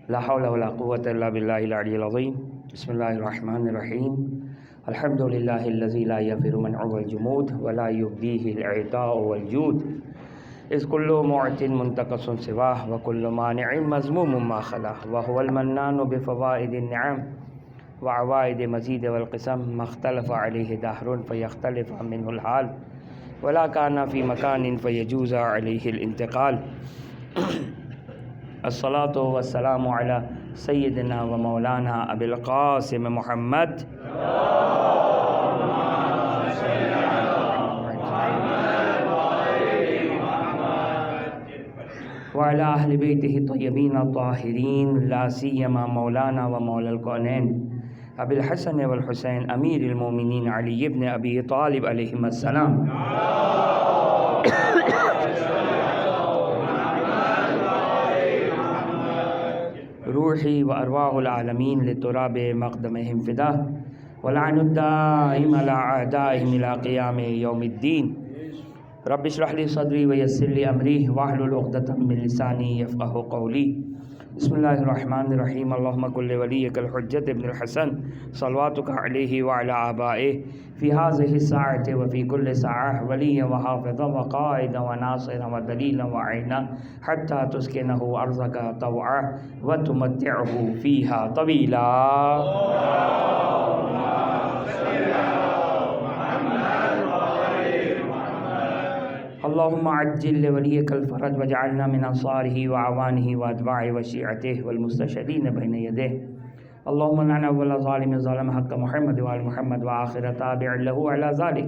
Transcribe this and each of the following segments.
لا حول ولا قوة إلا بالله العلي العظيم. بسم الله الرحمن الرحيم. الحمد لله الذي لا يفر منعه والجمود ولا يبديه الإعطاء والجود، إذ كل معت منتقص سواه وكل مانع مذموم ما خلاه، وهو المنان بفوائد النعم وعوائد مزيد والقسم، ما اختلف عليه دهر فيختلف منه الحال، ولا كان في مكان فيجوز عليه الانتقال. الصلاة والسلام على سيدنا ومولانا أبي القاسم محمد وعلى أهل بيته الطيبين الطاهرين، لا سيما مولانا ومولى الكونين أبي الحسن والحسين أمير المؤمنين علي بن أبي طالب عليهما السلام. روحي وأرواح العالمين لتراب مقدمهم فداه، ولعن الدائم على أعدائهم إلى قيام يوم الدين. رب اشرح لي صدري ويسر لي أمري واحلل عقدة من لساني يفقه قولي. بسم الله الرحمن الرحيم. اللهم كن لوليك الحجة ابن الحسن صلواتك عليه وعلى آبائه في هذه الساعة وفي كل ساعة وليا وحافظا وقائدا وناصرا ودليلا وعينا، حتى تسكنه أرضك طوعا وتمتعه فيها طويلا. اللهم عجل لوليك الفرج واجعلنا من أنصاره وعوانه وأتباعه وشيعته والمستشهدين بين يديه. اللهم لعن أول ظالم ظلم حق محمد وآل محمد وآخر تابع له على ذلك.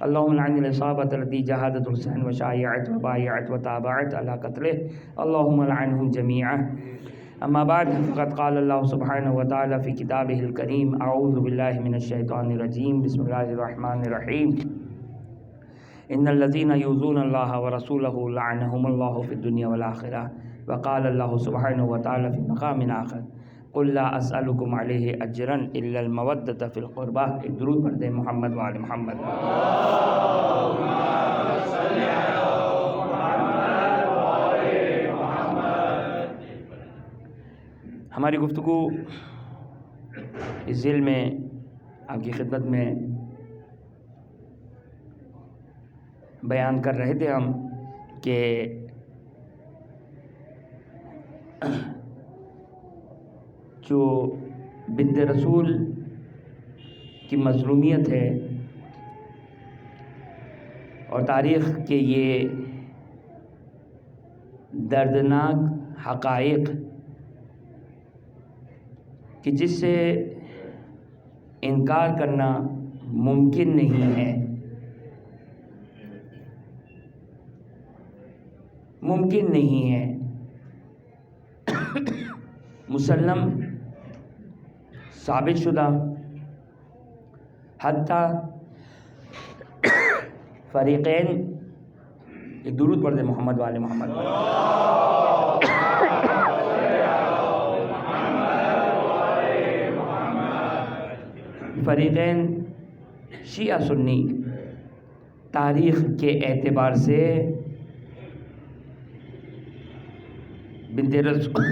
اللهم لعن الإصابة التي جاهدت الحسين وشايعت وبايعت وتابعت على قتله. اللهم لعنهم جميعا. أما بعد، فقد قال الله سبحانه وتعالى في كتابه الكريم: أعوذ بالله من الشيطان الرجيم. بسم الله الرحمن الرحيم. إن الذين يؤذون الله ورسوله لعنهم الله في الدنيا والآخرة. وقال الله سبحانه وتعالى في مقام آخر: قل لا أسألكم عليه أجرا إلا المودة في القربى. درود پڑھتے ہیں محمد وآل محمد. ہماری گفتگو اس ذیل میں آپ کی خدمت میں بیان کر رہے تھے ہم کہ جو بنت رسول کی مظلومیت ہے اور تاریخ کے یہ دردناک حقائق کہ جس سے انکار کرنا ممکن نہیں ہے، ممکن نہیں ہے، مسلم ثابت شدہ، حتیٰ فریقین. ایک درود پڑھ دیں محمد والے محمد. فریقین شیعہ سنی تاریخ کے اعتبار سے بنت رسول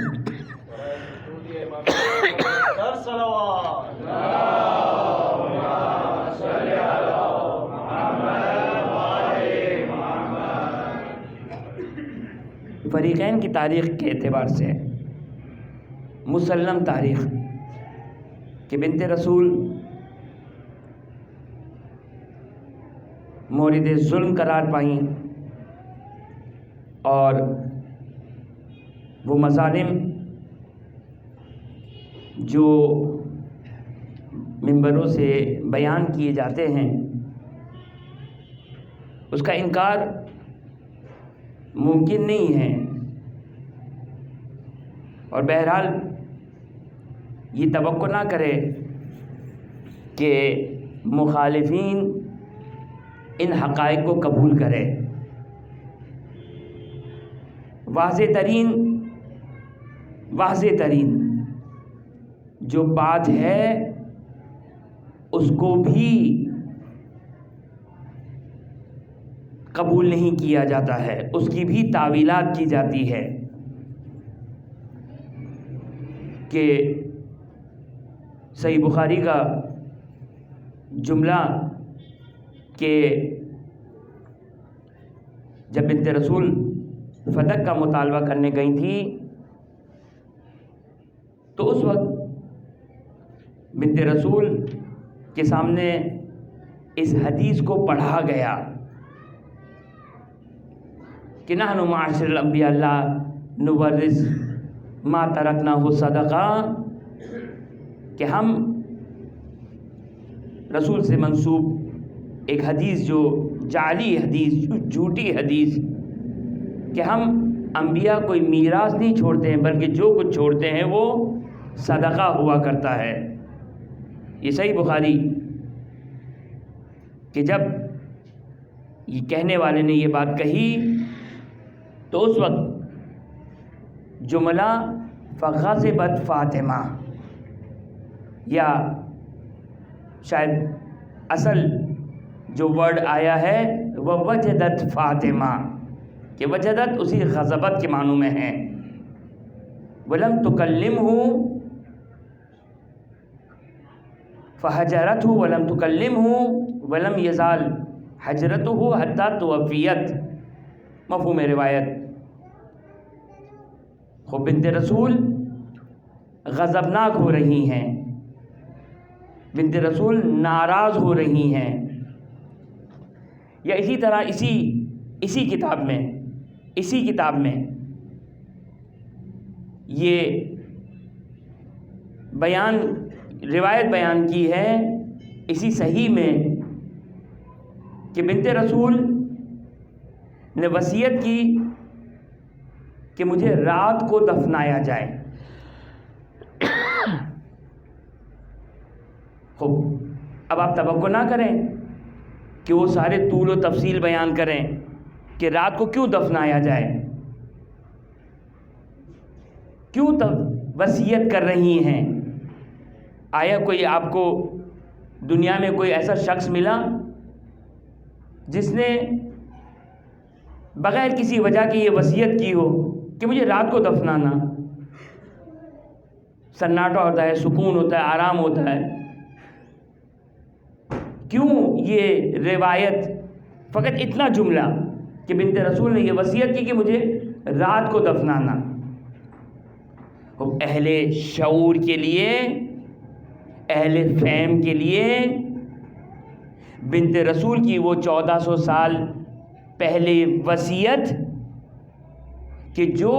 فریقین کی تاریخ کے اعتبار سے مسلم تاریخ کہ بنت رسول مورد ظلم قرار پائیں اور وہ مظالم جو منبروں سے بیان کیے جاتے ہیں اس کا انکار ممکن نہیں ہے، اور بہرحال یہ توقع نہ کرے کہ مخالفین ان حقائق کو قبول کرے. واضح ترین جو بات ہے اس کو بھی قبول نہیں کیا جاتا ہے، اس کی بھی تعویلات کی جاتی ہے. کہ صحیح بخاری کا جملہ کہ جب بنت رسول فتح کا مطالبہ کرنے گئی تھی تو اس وقت بنت رسول کے سامنے اس حدیث کو پڑھا گیا کہ نحن معاشر الانبیاء لا نورث ما ترکناہ صدقہ، کہ ہم رسول سے منسوب ایک حدیث جو جعلی حدیث، جھوٹی حدیث، کہ ہم انبیاء کوئی میراث نہیں چھوڑتے ہیں بلکہ جو کچھ چھوڑتے ہیں وہ صدقہ ہوا کرتا ہے۔ یہ صحیح بخاری کہ جب یہ کہنے والے نے یہ بات کہی تو اس وقت جملہ فغضبت فاطمہ، یا شاید اصل جو ورڈ آیا ہے وہ وجدت فاطمہ، کہ وجدت اسی غضبت کے معنوں میں ہے۔ ولم تکلمہ فحجرتہ ولم تکلمہ ولم یزال حجرتہ حتی توفیت، مفہوم روایت۔ خوب بنت رسول غضبناک ہو رہی ہیں، بنت رسول ناراض ہو رہی ہیں۔ یا اسی طرح اسی کتاب میں یہ روایت بیان کی ہے اسی صحیح میں کہ بنت رسول نے وصیت کی کہ مجھے رات کو دفنایا جائے۔ خوب اب آپ توقع نہ کریں کہ وہ سارے طول و تفصیل بیان کریں کہ رات کو کیوں دفنایا جائے، کیوں وصیت کر رہی ہیں۔ آیا کوئی آپ کو دنیا میں کوئی ایسا شخص ملا جس نے بغیر کسی وجہ کی یہ وصیت کی ہو کہ مجھے رات کو دفنانا؟ سناٹا ہوتا ہے، سکون ہوتا ہے، آرام ہوتا ہے، کیوں یہ روایت فقط اتنا جملہ کہ بنت رسول نے یہ وصیت کی کہ مجھے رات کو دفنانا؟ اہل شعور کے لیے، اہل فہم کے لیے بنت رسول کی وہ 1400 سال پہلے وصیت کہ جو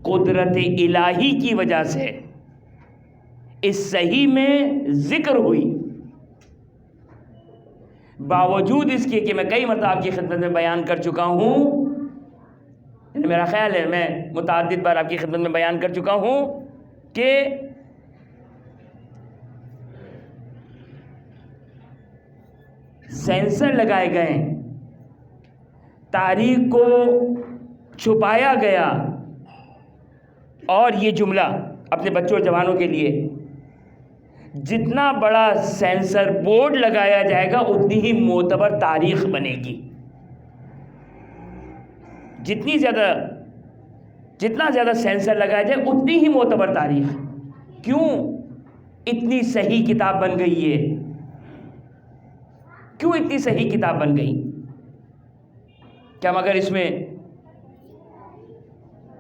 قدرت الہی کی وجہ سے اس صحیح میں ذکر ہوئی، باوجود اس کے کہ میں کئی مرتبہ آپ کی خدمت میں بیان کر چکا ہوں، میرا خیال ہے میں متعدد بار آپ کی خدمت میں بیان کر چکا ہوں کہ سینسر لگائے گئے، تاریخ کو چھپایا گیا، اور یہ جملہ اپنے بچوں اور جوانوں کے لیے جتنا بڑا سینسر بورڈ لگایا جائے گا اتنی ہی معتبر تاریخ بنے گی، جتنا زیادہ سینسر لگایا جائے اتنی ہی معتبر تاریخ۔ کیوں اتنی صحیح کتاب بن گئی ہے؟ کیوں اتنی صحیح کتاب بن گئی؟ کیا مگر اس میں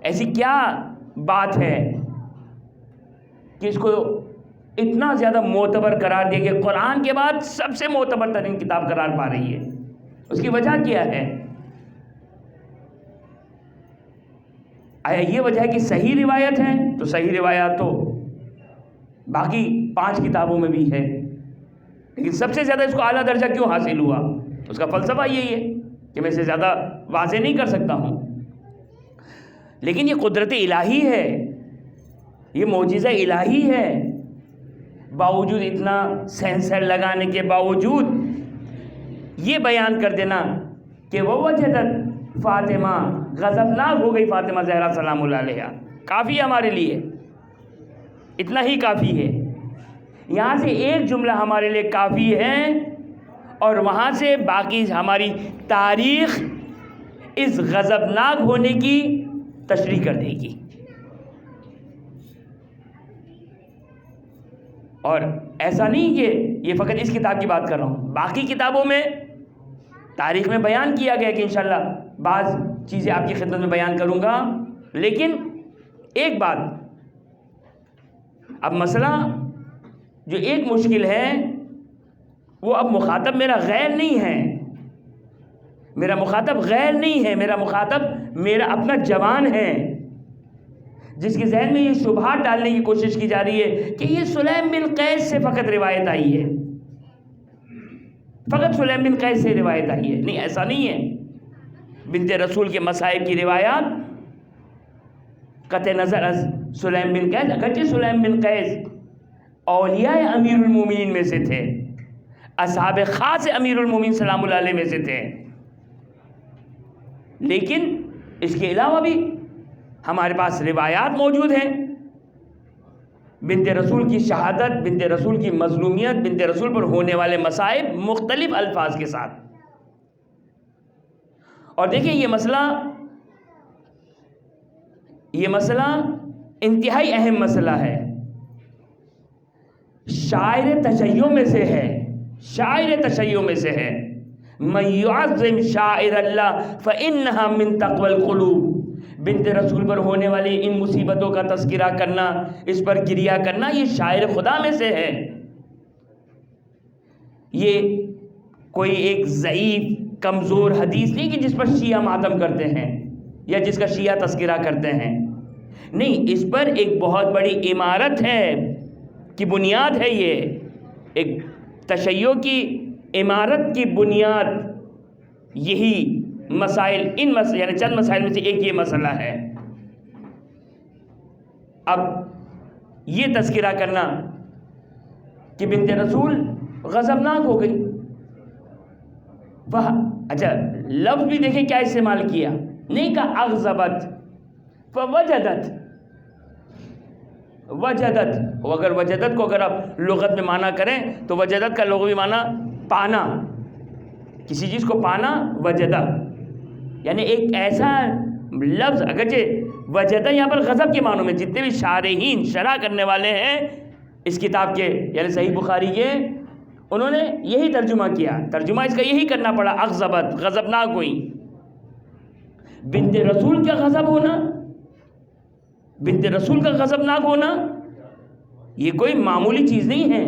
ایسی کیا بات ہے کہ اس کو اتنا زیادہ معتبر قرار دیا کہ قرآن کے بعد سب سے معتبر ترین کتاب قرار پا رہی ہے؟ اس کی وجہ کیا ہے؟ آیا یہ وجہ ہے کہ صحیح روایت ہے؟ تو صحیح روایات تو باقی 5 کتابوں میں بھی ہے، لیکن سب سے زیادہ اس کو اعلیٰ درجہ کیوں حاصل ہوا؟ اس کا فلسفہ یہی ہے کہ میں اسے زیادہ واضح نہیں کر سکتا ہوں، لیکن یہ قدرت الہی ہے، یہ معجزہ الہی ہے۔ باوجود اتنا سینسر لگانے کے باوجود یہ بیان کر دینا کہ وہ وجدت فاطمہ، غضبناک ہو گئی فاطمہ زہرا سلام اللہ علیہا، کافی ہے ہمارے لیے، اتنا ہی کافی ہے۔ یہاں سے ایک جملہ ہمارے لیے کافی ہے، اور وہاں سے باقی ہماری تاریخ اس غضبناک ہونے کی تشریح کر دے گی۔ اور ایسا نہیں کہ یہ فقط اس کتاب کی بات کر رہا ہوں، باقی کتابوں میں تاریخ میں بیان کیا گیا کہ انشاءاللہ بعض چیزیں آپ کی خدمت میں بیان کروں گا. لیکن ایک بات، اب مسئلہ جو ایک مشکل ہے وہ اب مخاطب میرا غیر نہیں ہے، میرا مخاطب غیر نہیں ہے، میرا مخاطب میرا اپنا جوان ہے، جس کے ذہن میں یہ شبہات ڈالنے کی کوشش کی جا رہی ہے کہ یہ سلیم بن قیس سے فقط روایت آئی ہے، فقط سلیم بن قیس سے روایت آئی ہے. نہیں، ایسا نہیں ہے. بنت رسول کے مصائب کی روایات قطع نظر از سلیم بن قیس، اگرچہ سلیم بن قیس اولیاء امیر المومنین میں سے تھے، اصحاب خاص امیر المومنین سلام اللہ علیہ میں سے تھے، لیکن اس کے علاوہ بھی ہمارے پاس روایات موجود ہیں. بنت رسول کی شہادت، بنت رسول کی مظلومیت، بنت رسول پر ہونے والے مصائب مختلف الفاظ کے ساتھ. اور دیکھیں یہ مسئلہ انتہائی اہم مسئلہ ہے، شاعر تشیع میں سے ہے، شاعر تشیع میں سے ہے. من يعظم شاعر اللہ فإنها من تقوى القلوب. بنت رسول پر ہونے والی ان مصیبتوں کا تذکرہ کرنا، اس پر گریہ کرنا، یہ شاعر خدا میں سے ہے. یہ کوئی ایک ضعیف کمزور حدیث نہیں کہ جس پر شیعہ ماتم کرتے ہیں یا جس کا شیعہ تذکرہ کرتے ہیں. نہیں، اس پر ایک بہت بڑی عمارت ہے کی بنیاد ہے. یہ ایک تشیع کی عمارت کی بنیاد یہی مسائل، یعنی چند مسائل میں سے ایک یہ مسئلہ ہے. اب یہ تذکرہ کرنا کہ بنت رسول غضبناک ہو گئی، اچھا لفظ بھی دیکھیں کیا استعمال کیا، نہیں کہا اغضبت، فوجدت. وجدت، اگر وجدت کو اگر آپ لغت میں معنی کریں تو وجدت کا لغوی معنی پانا، کسی چیز کو پانا. وجدہ یعنی ایک ایسا لفظ، اگرچہ وجدہ یہاں پر غضب کے معنوں میں جتنے بھی شارحین شرح کرنے والے ہیں اس کتاب کے، یعنی صحیح بخاری کے، انہوں نے یہی ترجمہ کیا، ترجمہ اس کا یہی کرنا پڑا، اغضبت، غضبناک ہوئی. بنت رسول کا غضب ہونا، بنت رسول کا غضبناک ہونا یہ کوئی معمولی چیز نہیں ہے.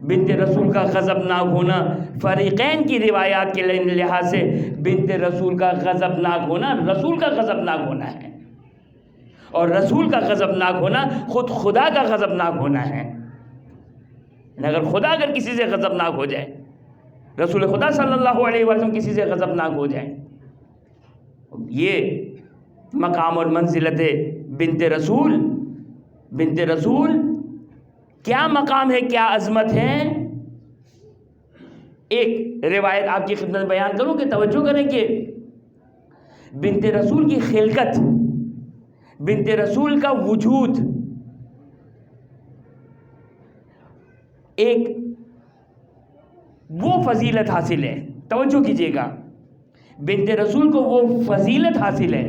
بنت رسول کا غضبناک ہونا فریقین کی روایات کے لحاظ سے بنت رسول کا غضبناک ہونا رسول کا غضبناک ہونا ہے، اور رسول کا غضبناک ہونا خود خدا کا غضبناک ہونا ہے. اگر خدا اگر کسی سے غضبناک ہو جائے، رسول خدا صلی اللہ علیہ وسلم کسی سے غضبناک ہو جائے، یہ مقام اور منزلت بنت رسول. بنت رسول کیا مقام ہے، کیا عظمت ہے. ایک روایت آپ کی خدمت میں بیان کروں کہ توجہ کریں کہ بنت رسول کی خلقت، بنت رسول کا وجود ایک وہ فضیلت حاصل ہے، توجہ کیجئے گا، بنت رسول کو وہ فضیلت حاصل ہے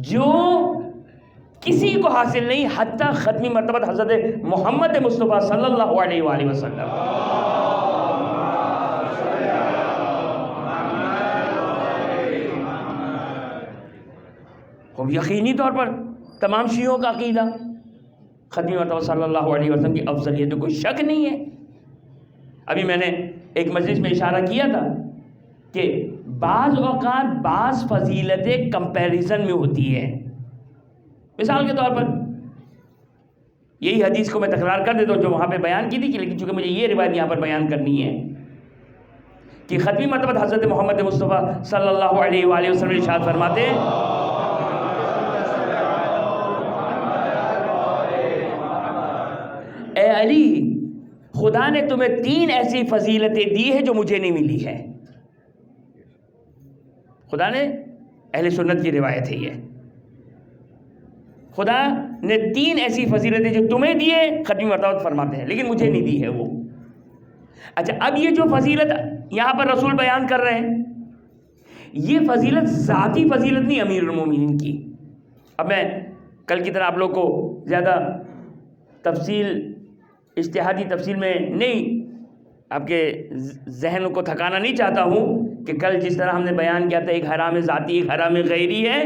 جو کسی کو حاصل نہیں، حتیٰ ختمی مرتبہ حضرت محمد مصطفیٰ صلی اللہ علیہ وآلہ وسلم. خوب یقینی طور پر تمام شیعوں کا عقیدہ ختمی مرتبہ صلی اللہ علیہ وسلم کی افضلیت میں کوئی شک نہیں ہے. ابھی میں نے ایک مجلس میں اشارہ کیا تھا کہ بعض اوقات بعض فضیلتیں کمپیریزن میں ہوتی ہے. مثال کے طور پر یہی حدیث کو میں تکرار کر دیتا ہوں جو وہاں پہ بیان کی تھی، لیکن چونکہ مجھے یہ روایت یہاں پر بیان کرنی ہے کہ ختمی مرتبہ حضرت محمد مصطفیٰ صلی اللہ علیہ وآلہ وسلم ارشاد فرماتے ہیں، اے علی، خدا نے تمہیں 3 ایسی فضیلتیں دی ہیں جو مجھے نہیں ملی ہے. خدا نے، اہل سنت کی روایت ہے یہ، خدا نے 3 ایسی فضیلتیں جو تمہیں دی ہے ختمی مرتبہ فرماتے ہیں لیکن مجھے نہیں دی ہے وہ. اچھا، اب یہ جو فضیلت یہاں پر رسول بیان کر رہے ہیں، یہ فضیلت ذاتی فضیلت نہیں امیر المومنین کی. اب میں کل کی طرح آپ لوگ کو زیادہ تفصیل اجتہادی تفصیل میں نہیں آپ کے ذہن کو تھکانا نہیں چاہتا ہوں کہ کل جس طرح ہم نے بیان کیا تھا ایک حرام ذاتی ایک حرام غیری ہے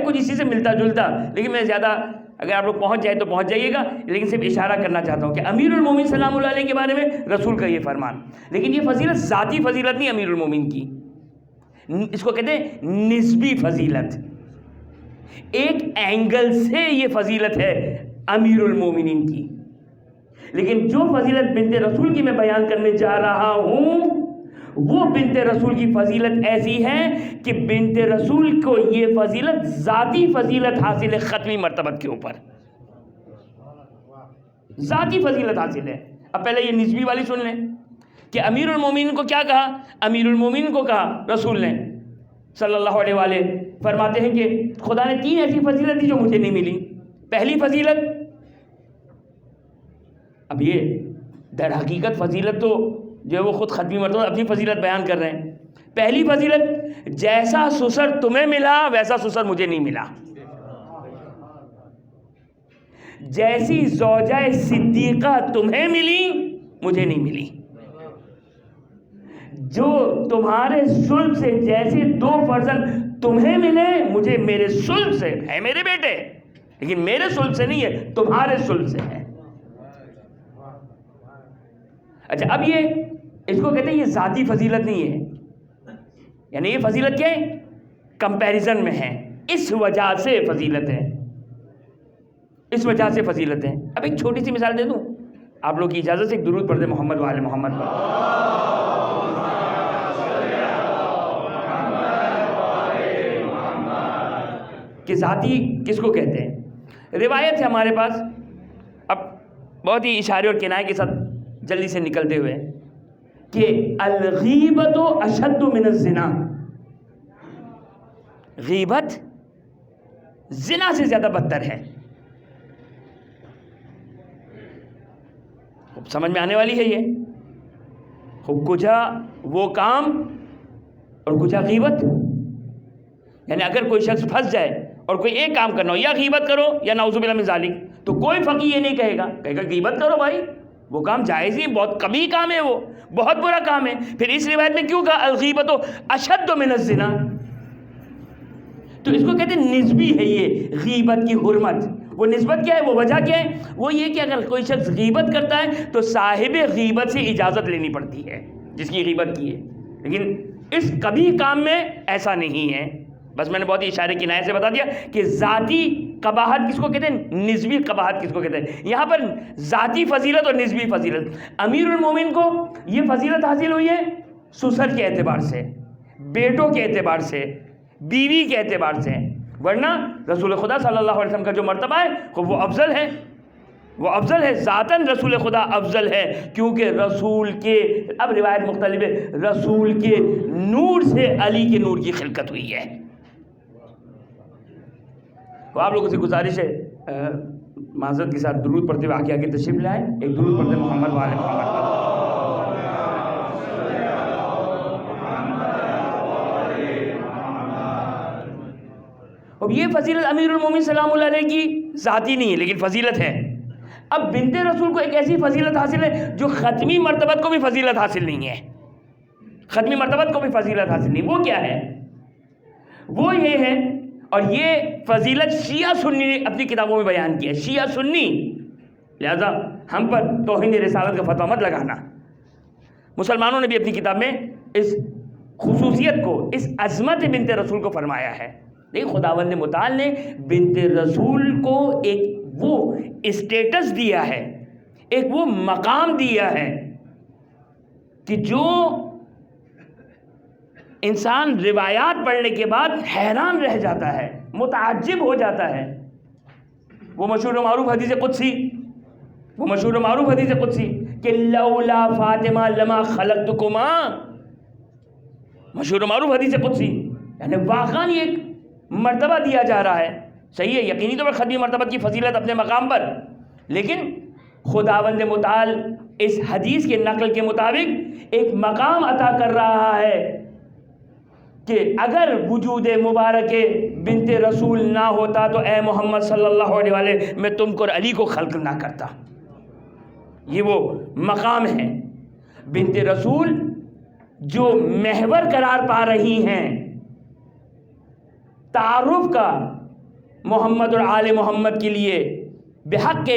کچھ اسی سے ملتا جلتا، لیکن میں زیادہ اگر آپ لوگ پہنچ جائے تو پہنچ جائیے گا، لیکن صرف اشارہ کرنا چاہتا ہوں کہ امیر المومنین سلام اللہ علیہ کے بارے میں رسول کا یہ فرمان، لیکن یہ فضیلت ذاتی فضیلت نہیں امیر المومنین کی، اس کو کہتے ہیں نسبی فضیلت، ایک اینگل سے یہ فضیلت ہے امیر المومنین کی، لیکن جو فضیلت بنت رسول کی میں بیان کرنے جا رہا ہوں وہ بنت رسول کی فضیلت ایسی ہے کہ بنت رسول کو یہ فضیلت ذاتی فضیلت حاصل ہے ختمی مرتبت کے اوپر، ذاتی فضیلت حاصل ہے۔ اب پہلے یہ نسبی والی سن لیں کہ امیر المومنین کو کیا کہا، امیر المومنین کو کہا رسول نے صلی اللہ علیہ وآلہ، فرماتے ہیں کہ خدا نے 3 ایسی فضیلت دی جو مجھے نہیں ملی۔ پہلی فضیلت، اب یہ در حقیقت فضیلت تو جو ہے وہ خود ختمی مرتبہ اپنی فضیلت بیان کر رہے ہیں۔ پہلی فضیلت، جیسا سسر تمہیں ملا ویسا سسر مجھے نہیں ملا، جیسی زوجہ صدیقہ تمہیں ملی مجھے نہیں ملی، جو تمہارے صلب سے جیسے 2 فرزند تمہیں ملے مجھے میرے صلب سے ہے، میرے بیٹے، لیکن میرے صلب سے نہیں ہے، تمہارے صلب سے ہے۔ اچھا، اب یہ اس کو کہتے ہیں یہ ذاتی فضیلت نہیں ہے، یعنی یہ فضیلت کیا ہے، کمپیریزن میں ہے، اس وجہ سے فضیلت ہے، اس وجہ سے فضیلت ہے۔ اب ایک چھوٹی سی مثال دے دوں، آپ لوگ کی اجازت سے ایک درود پڑھ دیں محمد وآل محمد پر۔ کہ ذاتی کس کو کہتے ہیں؟ روایت ہے ہمارے پاس، اب بہت ہی اشارے اور کنائے کے ساتھ جلدی سے نکلتے ہوئے، کہ الغیبت اشد من الزنا، غیبت زنا سے زیادہ بدتر ہے۔ خوب سمجھ میں آنے والی ہے یہ، خوب کجا وہ کام اور کجا غیبت، یعنی اگر کوئی شخص پھنس جائے اور کوئی ایک کام کرنا ہو، یا غیبت کرو یا نعوذ باللہ من ذالک، تو کوئی فقیہ یہ نہیں کہے گا غیبت کرو بھائی، وہ کام جائز ہی، بہت کبھی کام ہے، وہ بہت برا کام ہے۔ پھر اس روایت میں کیوں کہا الغیبت اشد من الزنا؟ تو اس کو کہتے ہیں نسبی ہے یہ غیبت کی حرمت۔ وہ نسبت کیا ہے، وہ وجہ کیا ہے؟ وہ یہ کہ اگر کوئی شخص غیبت کرتا ہے تو صاحب غیبت سے اجازت لینی پڑتی ہے جس کی غیبت کی ہے، لیکن اس کبھی کام میں ایسا نہیں ہے۔ بس میں نے بہت ہی اشارے کنایے سے بتا دیا کہ ذاتی قباحت کس کو کہتے ہیں، نسبی قباحت کس کو کہتے ہیں۔ یہاں پر ذاتی فضیلت اور نسبی فضیلت، امیر المومنین کو یہ فضیلت حاصل ہوئی ہے سسر کے اعتبار سے، بیٹوں کے اعتبار سے، بیوی کے اعتبار سے، ورنہ رسول خدا صلی اللہ علیہ وسلم کا جو مرتبہ ہے وہ افضل ہے، وہ افضل ہے، ذاتاً رسول خدا افضل ہے، کیونکہ رسول کے، اب روایت مختلف ہے، رسول کے نور سے علی کے نور کی خلقت ہوئی ہے۔ تو آپ لوگوں سے گزارش ہے معذرت کے ساتھ درود پڑھتے ہوئے آگے تشریف لائیں، ایک درود پڑھتے محمد وآل محمد۔ اب یہ فضیلت امیر المومنین سلام اللہ علیہ کی ذاتی نہیں ہے لیکن فضیلت ہے۔ اب بنت رسول کو ایک ایسی فضیلت حاصل ہے جو ختمی مرتبت کو بھی فضیلت حاصل نہیں ہے، ختمی مرتبت کو بھی فضیلت حاصل نہیں۔ وہ کیا ہے؟ وہ یہ ہے، اور یہ فضیلت شیعہ سنی نے اپنی کتابوں میں بیان کی ہے، شیعہ سنی، لہذا ہم پر توہین رسالت کا فتویٰ مت لگانا۔ مسلمانوں نے بھی اپنی کتاب میں اس خصوصیت کو، اس عظمت بنت رسول کو فرمایا ہے۔ دیکھ، خداوند متعال نے بنت رسول کو ایک وہ اسٹیٹس دیا ہے، ایک وہ مقام دیا ہے کہ جو انسان روایات پڑھنے کے بعد حیران رہ جاتا ہے، متعجب ہو جاتا ہے۔ وہ مشہور و معروف حدیث قدسی، وہ مشہور و معروف حدیث قدسی کہ لولا فاطمہ لما خلقتکما، مشہور و معروف حدیث قدسی، یعنی واقعاً یہ ایک مرتبہ دیا جا رہا ہے، صحیح ہے، یقینی طور پر ختمی مرتبہ کی فضیلت اپنے مقام پر، لیکن خداوند متعال اس حدیث کے نقل کے مطابق ایک مقام عطا کر رہا ہے کہ اگر وجود مبارک بنت رسول نہ ہوتا تو اے محمد صلی اللہ علیہ وآلہ میں تم کو اور علی کو خلق نہ کرتا۔ یہ وہ مقام ہے بنت رسول جو محور قرار پا رہی ہیں تعارف کا محمد اور آل محمد کے لیے بحق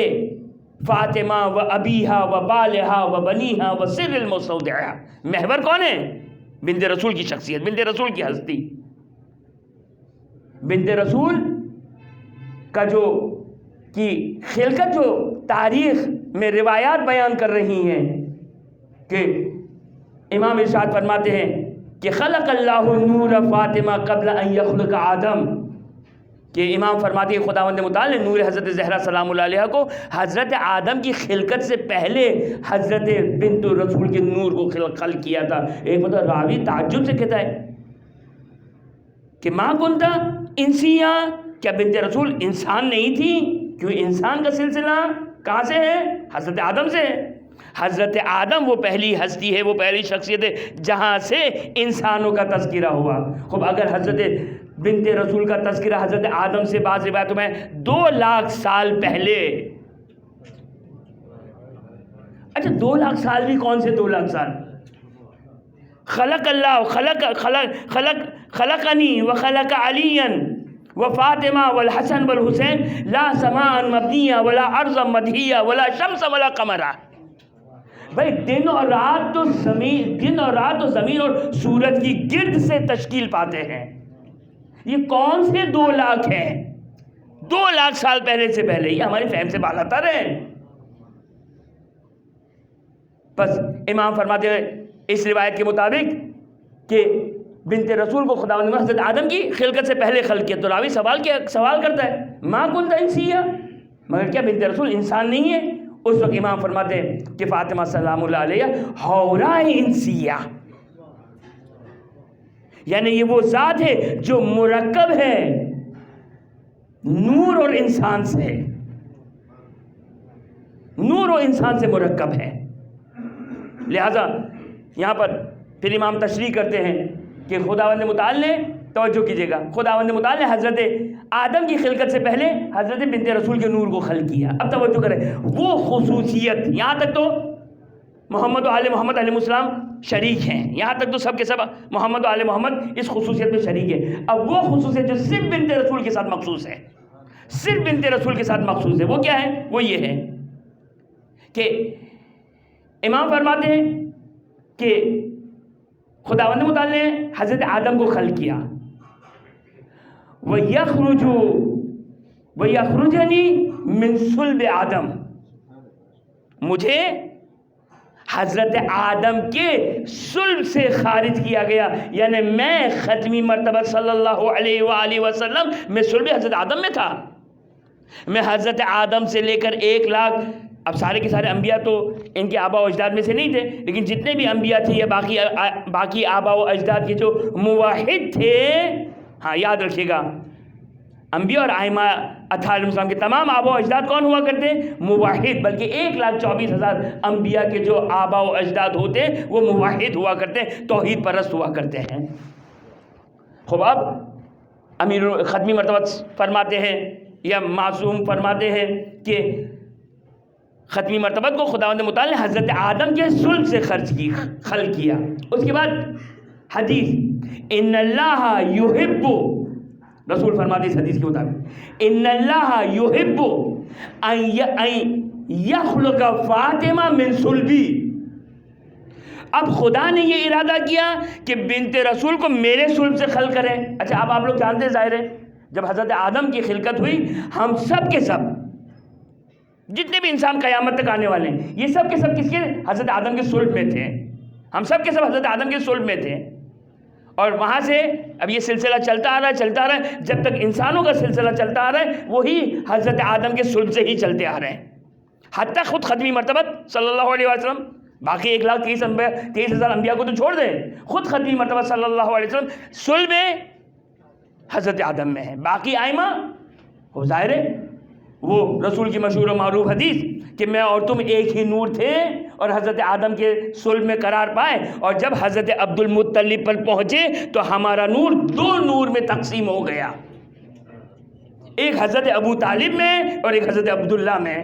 فاطمہ و ابیہا و بالہا و بنیہا و سر المستودعہ. محور کون ہے؟ بنت رسول کی شخصیت، بنت رسول کی ہستی. بنت رسول کا جو کی خلقت جو تاریخ میں روایات بیان کر رہی ہیں کہ امام ارشاد فرماتے ہیں کہ خلق اللہ نور فاطمہ قبل ان یخلق آدم، کہ امام فرماتے ہیں خداوند متعال نے نور حضرت زہرا سلام اللہ علیہ کو حضرت آدم کی خلقت سے پہلے حضرت بنت رسول کے نور کو خلق کیا تھا. ایک مطلب راوی تعجب سے کہتا ہے کہ ماں کنتا انسیہ، کیا بنت رسول انسان نہیں تھی؟ کیوں انسان کا سلسلہ کہاں سے ہے؟ حضرت آدم سے ہے. حضرت آدم وہ پہلی ہستی ہے، وہ پہلی شخصیت ہے جہاں سے انسانوں کا تذکرہ ہوا. خوب اگر حضرت بنت رسول کا تذکرہ حضرت آدم سے بعض روایتوں میں 2,00,000 سال پہلے. اچھا 2,00,000 سال بھی کون سے 2,00,000 سال؟ خلق اللہ خلقنی و خلق علی و فاطمہ والحسن والحسین لا سماء مبنیہ ولا ارض مدہیہ ولا شمس ولا قمرہ. بھائی دن اور رات تو زمین اور سورج کی گرد سے تشکیل پاتے ہیں. یہ کون سے 2,00,000 ہیں؟ 2,00,000 سال پہلے سے پہلے. یہ ہماری فہم سے بالا تر ہے. بس امام فرماتے ہیں اس روایت کے مطابق کہ بنت رسول کو خداوند نے حضرت آدم کی خلقت سے پہلے خلق کیا. تو راوی سوال کرتا ہے ماں کنت انسیہ، مگر کیا بنت رسول انسان نہیں ہے؟ اس وقت امام فرماتے ہیں کہ فاطمہ سلام اللہ علیہ حورا انسیہ، یعنی یہ وہ ذات ہے جو مرکب ہے نور اور انسان سے، نور و انسان سے مرکب ہے. لہذا یہاں پر پھر امام تشریح کرتے ہیں کہ خداوند متعال نے، توجہ کیجئے گا، خداوند متعال نے حضرت آدم کی خلقت سے پہلے حضرت بنت رسول کے نور کو خلق کیا. اب توجہ کریں، وہ خصوصیت یہاں تک تو محمد و آل محمد علیہ السلام شریک ہیں، یہاں تک تو سب کے سب محمد و آل محمد اس خصوصیت میں شریک ہے. اب وہ خصوصیت جو صرف بنت رسول کے ساتھ مخصوص ہے، صرف بنت رسول کے ساتھ مخصوص ہے، وہ کیا ہے؟ وہ یہ ہے کہ امام فرماتے ہیں کہ خداوند متعال نے حضرت آدم کو خلق کیا. وَيَخْرُجَنِي مِن صُلْبِ آدم، مجھے حضرت آدم کے صلب سے خارج کیا گیا، یعنی میں ختمی مرتبہ صلی اللہ علیہ وآلہ وسلم میں صلب حضرت آدم میں تھا. میں حضرت آدم سے لے کر 1,00,000، اب سارے کے سارے انبیاء تو ان کے آبا و اجداد میں سے نہیں تھے، لیکن جتنے بھی انبیاء تھے یا باقی آبا و اجداد کے جو موحد تھے، ہاں یاد رکھیے گا، انبیاء اور ائمہ اطہار علیہ السلام کے تمام آبا و اجداد کون ہوا کرتے ہیں؟ موحد. بلکہ 1,24,000 انبیاء کے جو آبا و اجداد ہوتے ہیں وہ موحد ہوا کرتے ہیں، توحید پرست ہوا کرتے ہیں. خوب اب امیر ختمی مرتبہ فرماتے ہیں یا معصوم فرماتے ہیں کہ ختمی مرتبہ کو خداوند متعال نے حضرت آدم کے صلب سے خلق کیا. اس کے بعد حدیث ان اللہ یحب، رسول فرماتے اس حدیث کے مطابق ان اللہ یحب ان یخلق فاطمہ من صلبی. اب خدا نے یہ ارادہ کیا کہ بنت رسول کو میرے صلب سے خلق کرے. اچھا اب آپ لوگ جانتے ہیں، ظاہر ہے جب حضرت آدم کی خلقت ہوئی، ہم سب کے سب جتنے بھی انسان قیامت تک آنے والے ہیں، یہ سب کے سب کس کے؟ حضرت آدم کے صلب میں تھے. ہم سب کے سب حضرت آدم کے صلب میں تھے، اور وہاں سے اب یہ سلسلہ چلتا آ رہا ہے. جب تک انسانوں کا سلسلہ چلتا آ رہا ہے وہی حضرت آدم کے صلب سے ہی چلتے آ رہے ہیں، حتیٰ خود ختمی مرتبہ صلی اللہ علیہ وسلم. باقی 1,23,000 انبیاء کو تو چھوڑ دیں، خود ختمی مرتبہ صلی اللہ علیہ وسلم صلب میں حضرت آدم میں ہے. باقی ائمہ وہ ظاہر ہے وہ رسول کی مشہور و معروف حدیث کہ میں اور تم ایک ہی نور تھے اور حضرت آدم کے صلب میں قرار پائے، اور جب حضرت عبد المطلب پر پہنچے تو ہمارا نور 2 نور میں تقسیم ہو گیا، ایک حضرت ابو طالب میں اور ایک حضرت عبداللہ میں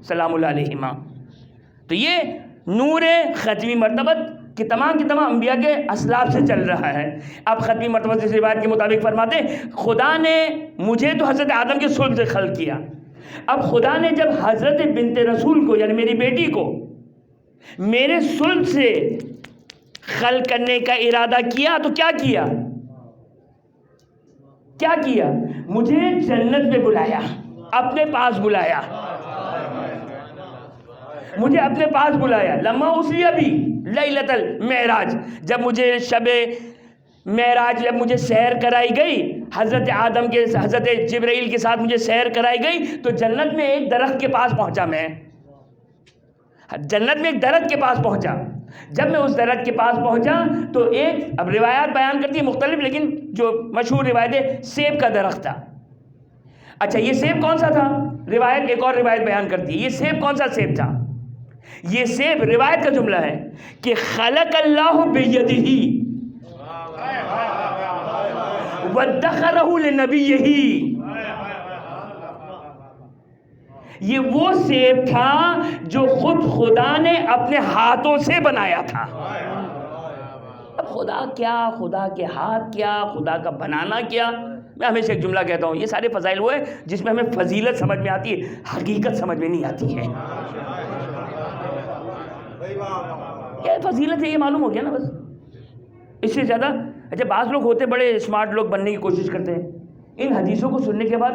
سلام اللہ علیہما. تو یہ نور ختمی مرتبت کہ تمام کے تمام انبیاء کے اسلاف سے چل رہا ہے. اب ختمی مرتبہ سے روایت کے مطابق فرماتے ہیں خدا نے مجھے تو حضرت آدم کے صلب سے خلق کیا. اب خدا نے جب حضرت بنت رسول کو یعنی میری بیٹی کو میرے صلب سے خلق کرنے کا ارادہ کیا تو کیا کیا؟ کیا کیا؟ مجھے جنت میں بلایا، اپنے پاس بلایا، مجھے اپنے پاس بلایا. لما اسری بھی لیلۃ المعراج، جب مجھے شب معراج جب مجھے سیر کرائی گئی، حضرت آدم کے حضرت جبرائیل کے ساتھ مجھے سیر کرائی گئی تو جنت میں ایک درخت کے پاس پہنچا. میں جنت میں ایک درخت کے پاس پہنچا. جب میں اس درخت کے پاس پہنچا تو ایک، اب روایات بیان کرتی ہے مختلف، لیکن جو مشہور روایت ہے سیب کا درخت تھا. اچھا یہ سیب کون سا تھا؟ روایت ایک اور روایت بیان کرتی ہے یہ سیب کون سا سیب تھا. یہ سیب روایت کا جملہ ہے کہ خلق اللہ بیدہ وادخرہ لنبیہ. یہ وہ سیب تھا جو خود خدا نے اپنے ہاتھوں سے بنایا تھا. اب خدا کیا، خدا کے ہاتھ کیا، خدا کا بنانا کیا. میں ہمیشہ ایک جملہ کہتا ہوں، یہ سارے فضائل وہ ہے جس میں ہمیں فضیلت سمجھ میں آتی ہے، حقیقت سمجھ میں نہیں آتی ہے. کیا فضیلت ہے یہ معلوم ہو گیا نا بس، اس سے زیادہ. اچھا بعض لوگ ہوتے بڑے اسمارٹ لوگ بننے کی کوشش کرتے ہیں، ان حدیثوں کو سننے کے بعد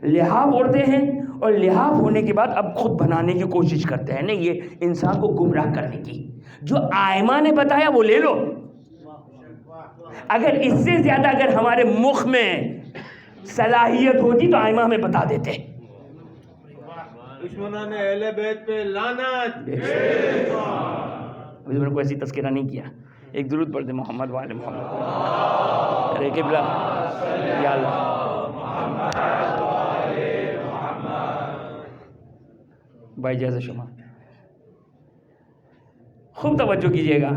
لحاف اوڑھتے ہیں اور لحاف ہونے کے بعد اب خود بنانے کی کوشش کرتے ہیں. نہیں، یہ انسان کو گمراہ کرنے کی. جو آئمہ نے بتایا وہ لے لو. اگر اس سے زیادہ اگر ہمارے مخ میں صلاحیت ہوتی تو آئمہ ہمیں بتا دیتے. دشمنان اہل بیت پہ لعنت. ابھی میں نے کوئی ایسی تذکرہ نہیں کیا. ایک درود پڑھ دے محمد وآل محمد. ارے قبلہ یا اللہ بھائی جیسے شما خوب توجہ کیجئے گا.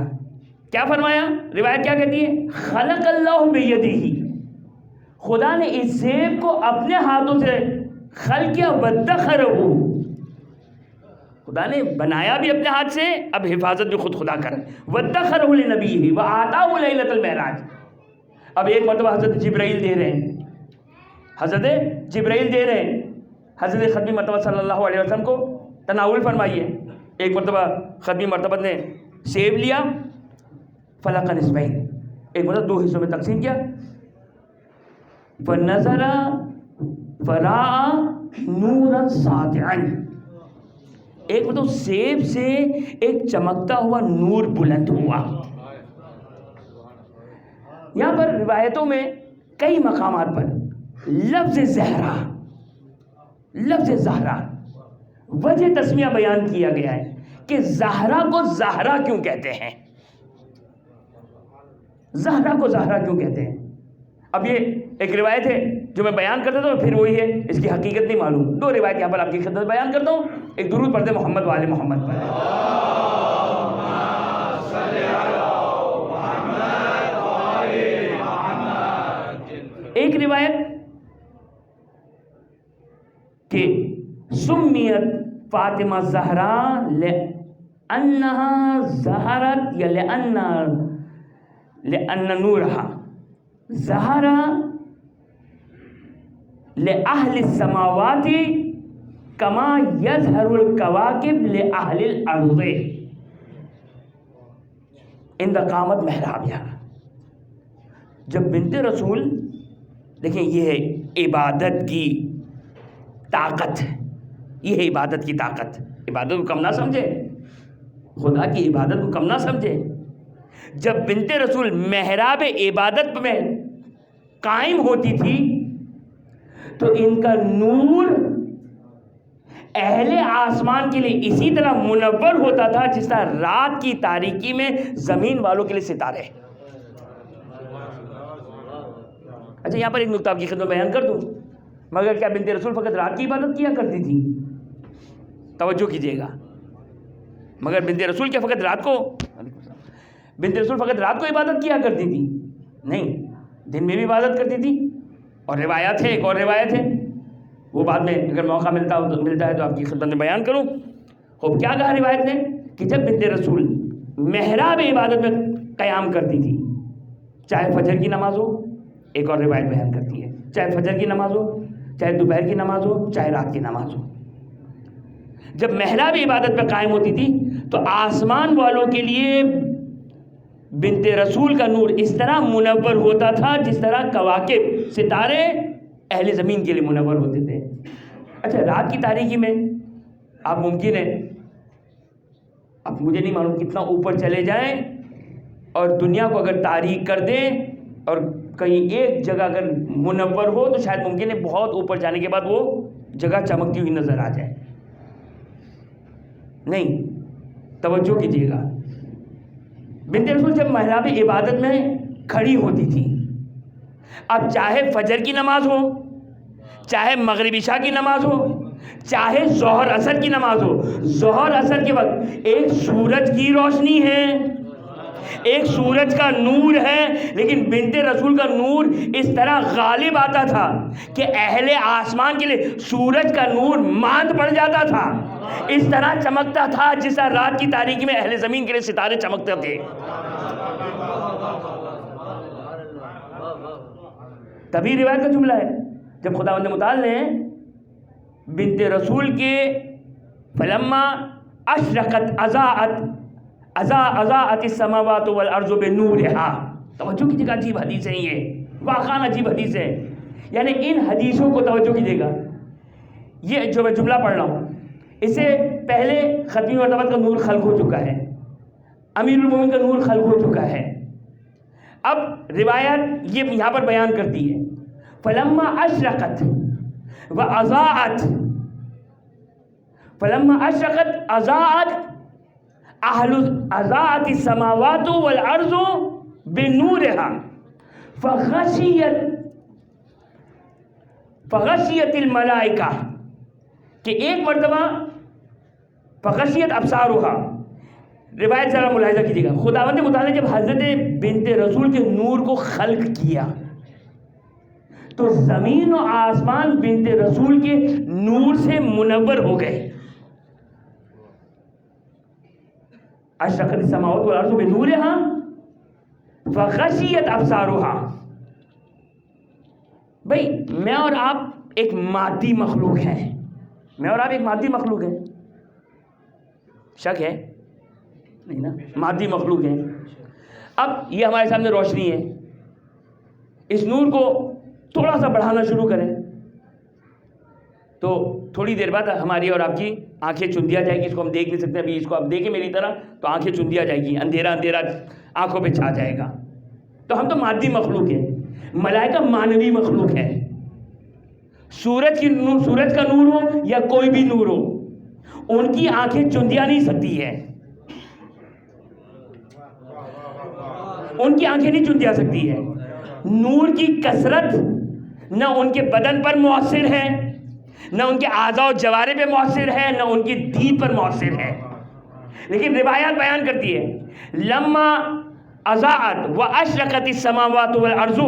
کیا فرمایا؟ روایت کیا کہتی ہے؟ خلق اللہ بیدہ، خدا نے اس سیب کو اپنے ہاتھوں سے خلق کیا. وادخرہ، خدا نے بنایا بھی اپنے ہاتھ سے، اب حفاظت بھی خود خدا کر. وادخرہ لنبیہ وآتاہ لیلۃ المعراج. اب ایک مرتبہ حضرت جبرائیل دے رہے ہیں، حضرت جبرائیل دے رہے ہیں حضرت ختمی مرتبہ صلی اللہ علیہ وسلم کو تناول فرمائیے. ایک مرتبہ ختمی مرتبہ نے سیب لیا، فلق نصفین، ایک مرتبہ دو حصوں میں تقسیم کیا. فنظر فرأى نورا ساطعا، ایک مطلب سیب سے ایک چمکتا ہوا نور بلند ہوا. یہاں پر روایتوں میں کئی مقامات پر لفظ زہرا، لفظ زہرا وجہ تسمیہ بیان کیا گیا ہے کہ زہرا کو زہرا کیوں کہتے ہیں، زہرا کو زہرا کیوں کہتے ہیں. اب یہ ایک روایت ہے جو میں بیان کرتا ہوں پھر وہی ہے، اس کی حقیقت نہیں معلوم. دو روایت یہاں پر آپ کی خدمت بیان کرتا ہوں. ایک درود پڑھتے محمد وآل محمد پر. ایک روایت کہ سمیت فاطمہ زہرا لأنہا زہرت یا لأن نورہا زہرا لأہل السماوات کما یظہر الکواکب لأہل الارض عند قامت محرابها. جب بنت رسول، دیکھیں یہ ہے عبادت کی طاقت، یہ ہے عبادت کی طاقت. عبادت کو کم نہ سمجھے، خدا کی عبادت کو کم نہ سمجھے. جب بنت رسول محراب عبادت میں قائم ہوتی تھی تو ان کا نور اہل آسمان کے لیے اسی طرح منور ہوتا تھا جس طرح رات کی تاریکی میں زمین والوں کے لیے ستارے. اچھا یہاں پر ایک نکتہ آپ کی خدمت بیان کر دوں، مگر کیا بنت رسول فقط رات کی عبادت کیا کرتی تھی؟ توجہ کیجیے گا. مگر بنت رسول کیا فقط رات کو، بنت رسول فقط رات کو عبادت کیا کرتی تھی؟ نہیں، دن میں بھی عبادت کرتی تھی. اور روایات ہے، ایک اور روایت ہے وہ بعد میں اگر موقع ملتا ہے تو آپ کی خدمت میں بیان کروں. خوب کیا کہا روایت نے کہ جب بنت رسول محراب عبادت میں قیام کرتی تھی، چاہے فجر کی نماز ہو، ایک اور روایت بیان کرتی ہے، چاہے فجر کی نماز ہو، چاہے دوپہر کی نماز ہو، چاہے رات کی نماز ہو، جب محراب عبادت پہ قائم ہوتی تھی تو آسمان والوں کے لیے بنت رسول کا نور اس طرح منور ہوتا تھا جس طرح کواکب ستارے اہل زمین کے لیے منور ہوتے تھے۔ اچھا، رات کی تاریکی میں آپ ممکن ہے، اب مجھے نہیں معلوم کتنا اوپر چلے جائیں اور دنیا کو اگر تاریک کر دیں اور کہیں ایک جگہ اگر منور ہو تو شاید ممکن ہے بہت اوپر جانے کے بعد وہ جگہ چمکتی ہوئی نظر آ جائے۔ نہیں، توجہ کیجیے گا، بنت رسول جب محراب عبادت میں کھڑی ہوتی تھی، اب چاہے فجر کی نماز ہو، چاہے مغرب عشاء کی نماز ہو، چاہے ظہر عصر کی نماز ہو، ظہر عصر کے وقت ایک سورج کی روشنی ہے، ایک سورج کا نور ہے، لیکن بنت رسول کا نور اس طرح غالب آتا تھا کہ اہل آسمان کے لیے سورج کا نور ماند پڑ جاتا تھا، اس طرح چمکتا تھا جس طرح رات کی تاریکی میں اہل زمین کے لیے ستارے چمکتے تھے۔ تبھی روایت کا جملہ ہے جب خداوند متعال نے بنت رسول کے فلما اشرقت اضاءت السماوات والارض بنورها، توجہ کیجیے گا، عجیب حدیث ہے یہ، واقعاً عجیب حدیث ہے، یعنی ان حدیثوں کو توجہ کیجیے گا۔ یہ جو میں جملہ پڑھ رہا ہوں اس سے پہلے ختمی مرتبہ کا نور خلق ہو چکا ہے، امیر المومنین کا نور خلق ہو چکا ہے۔ اب روایت یہ یہاں پر بیان کرتی ہے فلما اشرقت واضاءت، فلما اشرقت اضاءت السماوات والارض بنورها فغشیت الملائکہ، کہ ایک مرتبہ فغشیت ابصارها، روایت ذرا ملاحظہ کیجیے گا، خداوند متعال نے جب حضرت بنت رسول کے نور کو خلق کیا تو زمین و آسمان بنت رسول کے نور سے منور ہو گئے۔ اشرقت السماوات والارض بنورها فغشیت ابصارها۔ بھئی میں اور آپ ایک مادی مخلوق ہیں، میں اور آپ ایک مادی مخلوق ہیں، شک ہے نہیں نا، مادی مخلوق ہیں۔ اب یہ ہمارے سامنے روشنی ہے، اس نور کو تھوڑا سا بڑھانا شروع کریں تو تھوڑی دیر بعد ہماری اور آپ کی آنکھیں چندیا جائے گی، اس کو ہم دیکھ نہیں سکتے، ابھی اس کو آپ دیکھیں میری طرح تو آنکھیں چندیا جائے گی، اندھیرا اندھیرا آنکھوں پہ چھا جائے گا۔ تو ہم تو مادی مخلوق ہیں، ملائکہ مانوی مخلوق ہے۔ سورج کا نور ہو یا کوئی بھی نور ہو، ان کی آنکھیں چندیا نہیں سکتی ہے، ان کی آنکھیں نہیں چندیا سکتی ہے۔ نور کی کثرت نہ ان کے بدن پر مؤثر ہے، نہ ان کے اعضاء و جوارح پہ مؤثر ہے، نہ ان کی دید پر مؤثر ہے، لیکن روایات بیان کرتی ہے لما اضاءت واشرقت السماوات والارض،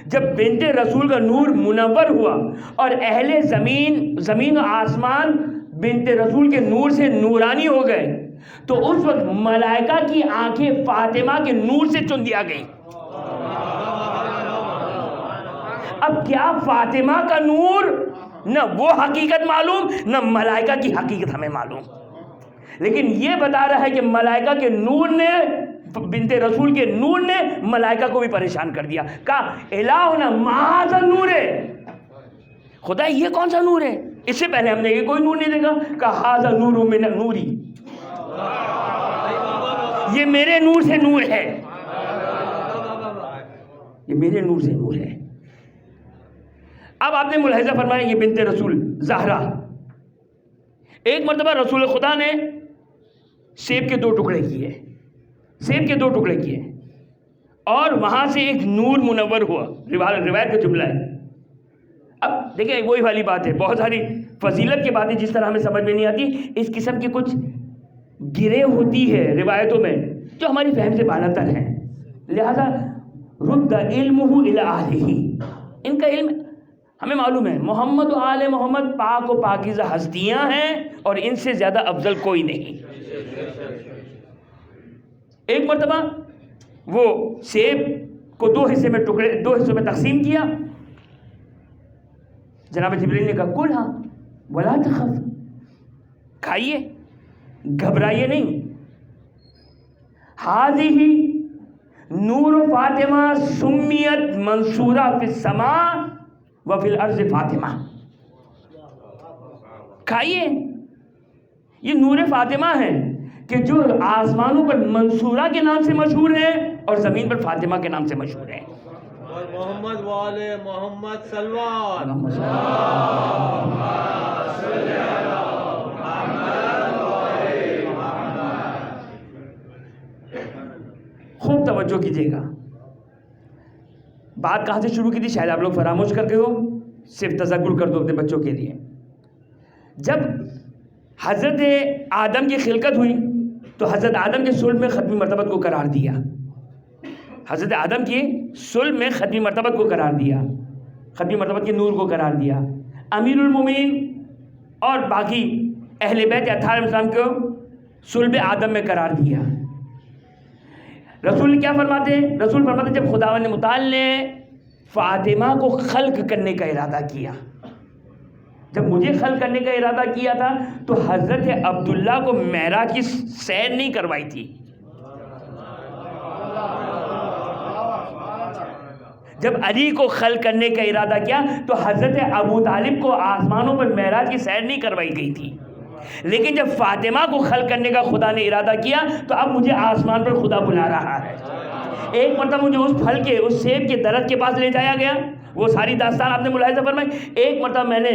جب بنت رسول کا نور منور ہوا اور اہل زمین و آسمان بنت رسول کے نور سے نورانی ہو گئے تو اس وقت ملائکہ کی آنکھیں فاطمہ کے نور سے چندیا گئی۔ اب کیا فاطمہ کا نور نہ وہ حقیقت معلوم نہ ملائکہ کی حقیقت ہمیں معلوم، لیکن یہ بتا رہا ہے کہ ملائکہ کے نور نے، بنت رسول کے نور نے ملائکہ کو بھی پریشان کر دیا، کہا الہنا ما ھذا النور، خدا یہ کون سا نور ہے، اس سے پہلے ہم نے یہ کوئی نور نہیں دیکھا، کہا ھذا نور من نوری، یہ میرے نور سے نور ہے، یہ میرے نور سے نور ہے۔ اب آپ نے ملاحظہ فرمایا یہ بنت رسول زہرا، ایک مرتبہ رسول خدا نے سیب کے 2 ٹکڑے کیے، سیب کے 2 ٹکڑے کیے اور وہاں سے ایک نور منور ہوا، روایت کا جملہ ہے۔ اب دیکھیں وہی والی بات ہے، بہت ساری فضیلت کی باتیں جس طرح ہمیں سمجھ میں نہیں آتی، اس قسم کی کچھ گرے ہوتی ہے روایتوں میں جو ہماری فہم سے بالاتر ہیں، لہذا رد علمہ الی اہلہ، ان کا علم ہمیں معلوم ہے محمد و آل محمد پاک و پاکیزہ ہستیاں ہیں اور ان سے زیادہ افضل کوئی نہیں۔ ایک مرتبہ وہ سیب کو دو حصوں میں تقسیم کیا، جناب جبریل نے کہا کلھا ولا تخف، کھائیے گھبرائیے نہیں۔ ہذہ نور فاطمہ سمیت منصورہ فی السماء وفی الارض فاطمہ، کھائیے، یہ نور فاطمہ ہے کہ جو آسمانوں پر منصورہ کے نام سے مشہور ہے اور زمین پر فاطمہ کے نام سے مشہور ہے۔ اور محمد والے محمد صلوات۔ خوب توجہ کیجیے گا، بات کہاں سے شروع کی تھی شاید آپ لوگ فراموش کر گئے ہو، صرف تذکر کر دو اپنے بچوں کے لیے۔ جب حضرت آدم کی خلقت ہوئی تو حضرت آدم کے صلب میں ختمی مرتبت کو قرار دیا، حضرت آدم کی صلب میں ختمی مرتبت کو قرار دیا، ختمی مرتبت کے نور کو قرار دیا۔ امیر المومنین اور باقی اہل بیت اطہار علیہ السلام کو صلب آدم میں قرار دیا۔ رسول کیا فرماتے ہیں؟ رسول فرماتے ہیں جب خداوند متعال نے فاطمہ کو خلق کرنے کا ارادہ کیا، جب مجھے خلق کرنے کا ارادہ کیا تھا تو حضرت عبداللہ کو معراج کی سیر نہیں کروائی تھی، جب علی کو خلق کرنے کا ارادہ کیا تو حضرت ابو طالب کو آسمانوں پر معراج کی سیر نہیں کروائی گئی تھی، لیکن جب فاطمہ کو خلق کرنے کا خدا نے ارادہ کیا تو اب مجھے آسمان پر خدا بلا رہا ہے۔ ایک مرتبہ مجھے اس پھل کے، اس سیب کے درخت کے پاس لے جایا گیا، وہ ساری داستان آپ نے ملاحظہ فرمائی۔ ایک مرتبہ میں نے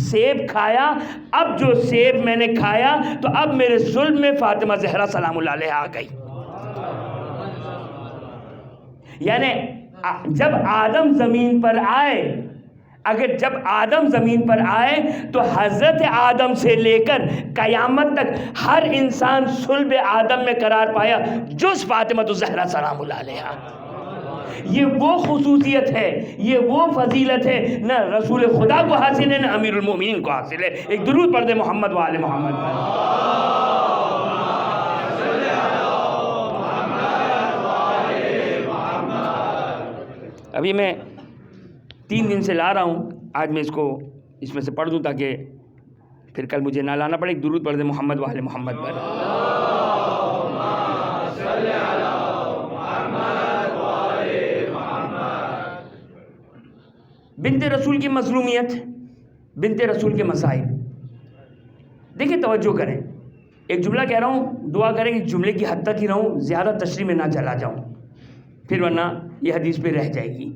سیب کھایا، اب جو سیب میں نے کھایا تو اب میرے صلب میں فاطمہ زہرا سلام اللہ علیہ آ گئی۔ یعنی جب آدم زمین پر آئے، اگر جب آدم زمین پر آئے تو حضرت آدم سے لے کر قیامت تک ہر انسان صلب آدم میں قرار پایا جز فاطمہ الزہرا سلام اللہ علیہا۔ یہ وہ خصوصیت ہے، یہ وہ فضیلت ہے، نہ رسول خدا کو حاصل ہے نہ امیر المومنین کو حاصل ہے۔ ایک درود پڑھ دے محمد و آل محمد پر۔ ابھی میں 3 دن سے لا رہا ہوں، آج میں اس میں سے پڑھ دوں تاکہ پھر کل مجھے نہ لانا پڑے۔ ایک درود پڑھ دے محمد و آل محمد پر۔ بنت رسول کی مظلومیت، بنت رسول کے مصائب، دیکھیں توجہ کریں، ایک جملہ کہہ رہا ہوں، دعا کریں کہ جملے کی حد تک ہی رہوں، زیادہ تشریح میں نہ چلا جاؤں، پھر ورنہ یہ حدیث پہ رہ جائے گی۔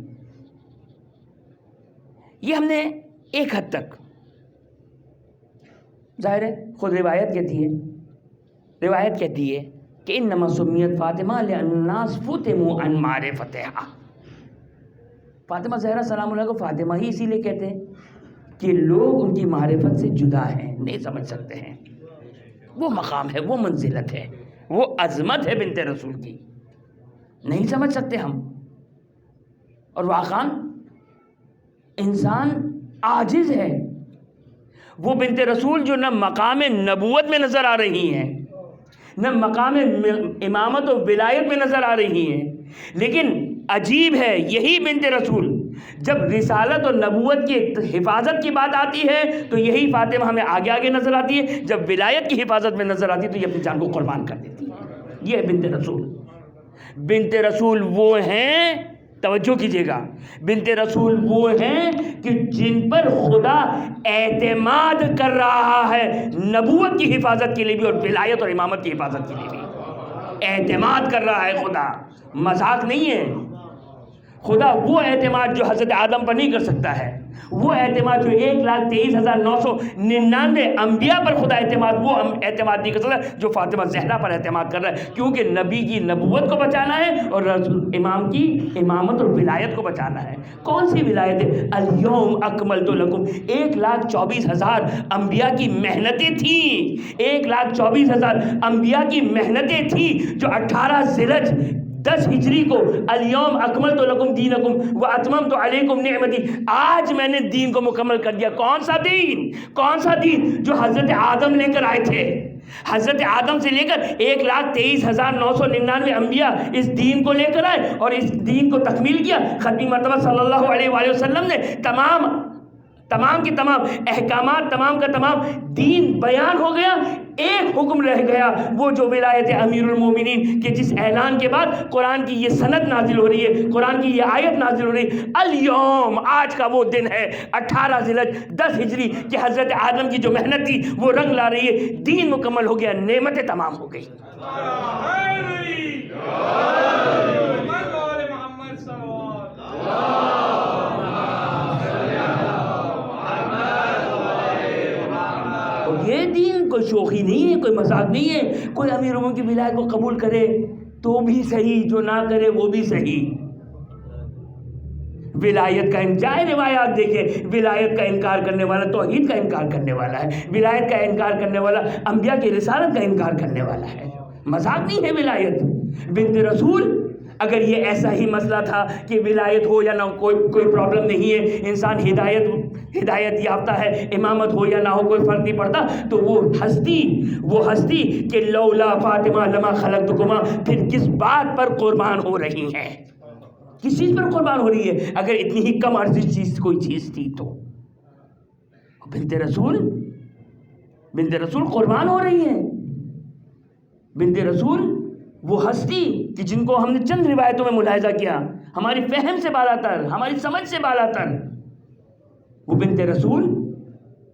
یہ ہم نے ایک حد تک، ظاہر ہے خود روایت کہتی ہے کہ انما سمیت فاطمہ لأن الناس فتموا عن معرفتها، فاطمہ زہرا سلام اللہ کو فاطمہ ہی اسی لیے کہتے ہیں کہ لوگ ان کی معرفت سے جدا ہیں، نہیں سمجھ سکتے ہیں۔ وہ مقام ہے، وہ منزلت ہے، وہ عظمت ہے بنت رسول کی، نہیں سمجھ سکتے ہم۔ اور واقعاً انسان عاجز ہے۔ وہ بنت رسول جو نہ مقام نبوت میں نظر آ رہی ہیں، نہ مقام امامت و ولایت میں نظر آ رہی ہیں، لیکن عجیب ہے یہی بنت رسول جب رسالت اور نبوت کی حفاظت کی بات آتی ہے تو یہی فاطمہ ہمیں آگے آگے نظر آتی ہے، جب ولایت کی حفاظت میں نظر آتی ہے تو یہ اپنی جان کو قربان کر دیتی ہے۔ یہ ہے بنت رسول۔ بنت رسول وہ ہیں، توجہ کیجیے گا، بنت رسول وہ ہیں کہ جن پر خدا اعتماد کر رہا ہے نبوت کی حفاظت کے لیے بھی اور ولایت اور امامت کی حفاظت کے لیے بھی اعتماد کر رہا ہے خدا، مذاق نہیں ہے۔ خدا وہ اعتماد جو حضرت آدم پر نہیں کر سکتا ہے، وہ اعتماد جو 1,23,999 انبیاء پر خدا اعتماد، وہ اعتماد نہیں کر سکتا جو فاطمہ زہرا پر اعتماد کر رہا ہے، کیونکہ نبی کی نبوت کو بچانا ہے اور امام کی امامت اور ولایت کو بچانا ہے۔ کون سی ولایت ہے؟ الیوم اکملت لکم، 1,24,000 انبیاء کی محنتیں تھیں، 1,24,000 انبیاء کی محنتیں تھیں جو 18 ذی الحجہ 10 ہجری کو الیوم اکملت لکم دینکم و اتممت علیکم نعمتی، آج میں نے دین کو مکمل کر دیا۔ کون سا دین؟ کون سا دین؟ جو حضرت آدم لے کر آئے تھے۔ حضرت آدم سے لے کر 1,23,999 انبیاء اس دین کو لے کر آئے اور اس دین کو تکمیل کیا۔ ختمی مرتبہ صلی اللہ علیہ وآلہ وسلم نے تمام کے تمام احکامات، تمام کا تمام دین بیان ہو گیا۔ ایک حکم رہ گیا، وہ جو ولایت امیر المومنین، کہ جس اعلان کے بعد قرآن کی یہ سند نازل ہو رہی ہے، قرآن کی یہ آیت نازل ہو رہی ہے۔ الیوم، آج کا وہ دن ہے 18 ذی الحجہ 10 ہجری، کہ حضرت آدم کی جو محنت تھی وہ رنگ لا رہی ہے، دین مکمل ہو گیا، نعمتیں تمام ہو گئی۔ یہ دین کوئی شوخی نہیں ہے، کوئی مذاق نہیں ہے۔ کوئی امیر المومنین کی ولایت کو قبول کرے تو بھی صحیح، جو نہ کرے وہ بھی صحیح۔ ولایت کا جائے روایات دیکھیں، ولایت کا انکار کرنے والا توحید کا انکار کرنے والا ہے، ولایت کا انکار کرنے والا انبیاء کی رسالت کا انکار کرنے والا ہے۔ مذاق نہیں ہے ولایت۔ بنت رسول، اگر یہ ایسا ہی مسئلہ تھا کہ ولایت ہو یا نہ کوئی پرابلم نہیں ہے، انسان ہدایت یافتہ ہے، امامت ہو یا نہ ہو کوئی فرق نہیں پڑتا، تو وہ ہستی کہ لولا فاطمہ لما خلقتکما پھر کس بات پر قربان ہو رہی ہیں؟ کس چیز پر قربان ہو رہی ہے؟ اگر اتنی ہی کم عرضی چیز کوئی چیز تھی تو بنت رسول قربان ہو رہی ہیں۔ بنت رسول وہ ہستی کہ جن کو ہم نے چند روایتوں میں ملاحظہ کیا، ہماری فہم سے بالا تر، ہماری سمجھ سے بالا تر، وہ بنت رسول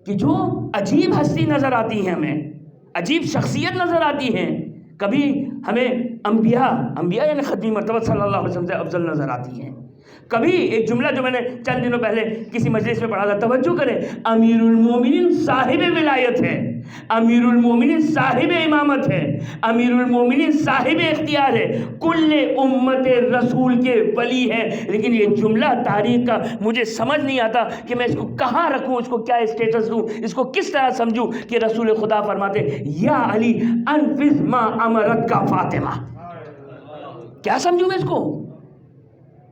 کہ جو عجیب ہستی نظر آتی ہیں، ہمیں عجیب شخصیت نظر آتی ہیں۔ کبھی ہمیں انبیاء یعنی ختمی مرتبہ صلی اللہ علیہ وسلم سے افضل نظر آتی ہیں۔ کبھی ایک جملہ جو میں نے چند دنوں پہلے کسی مجلس میں پڑھا تھا، توجہ کریں، امیر المومنین صاحب ولایت ہے، امیر المومنین صاحب امامت ہے، امیر المومنین صاحب اختیار ہے، کل امت رسول کے ولی ہے۔ لیکن یہ جملہ تاریخ کا مجھے سمجھ نہیں آتا کہ میں اس کو کہاں رکھوں، اس کو کیا اسٹیٹس دوں، اس کو کس طرح سمجھوں کہ رسول خدا فرماتے یا علی انفذ ما امرت کا فاطمہ۔ کیا سمجھوں میں اس کو؟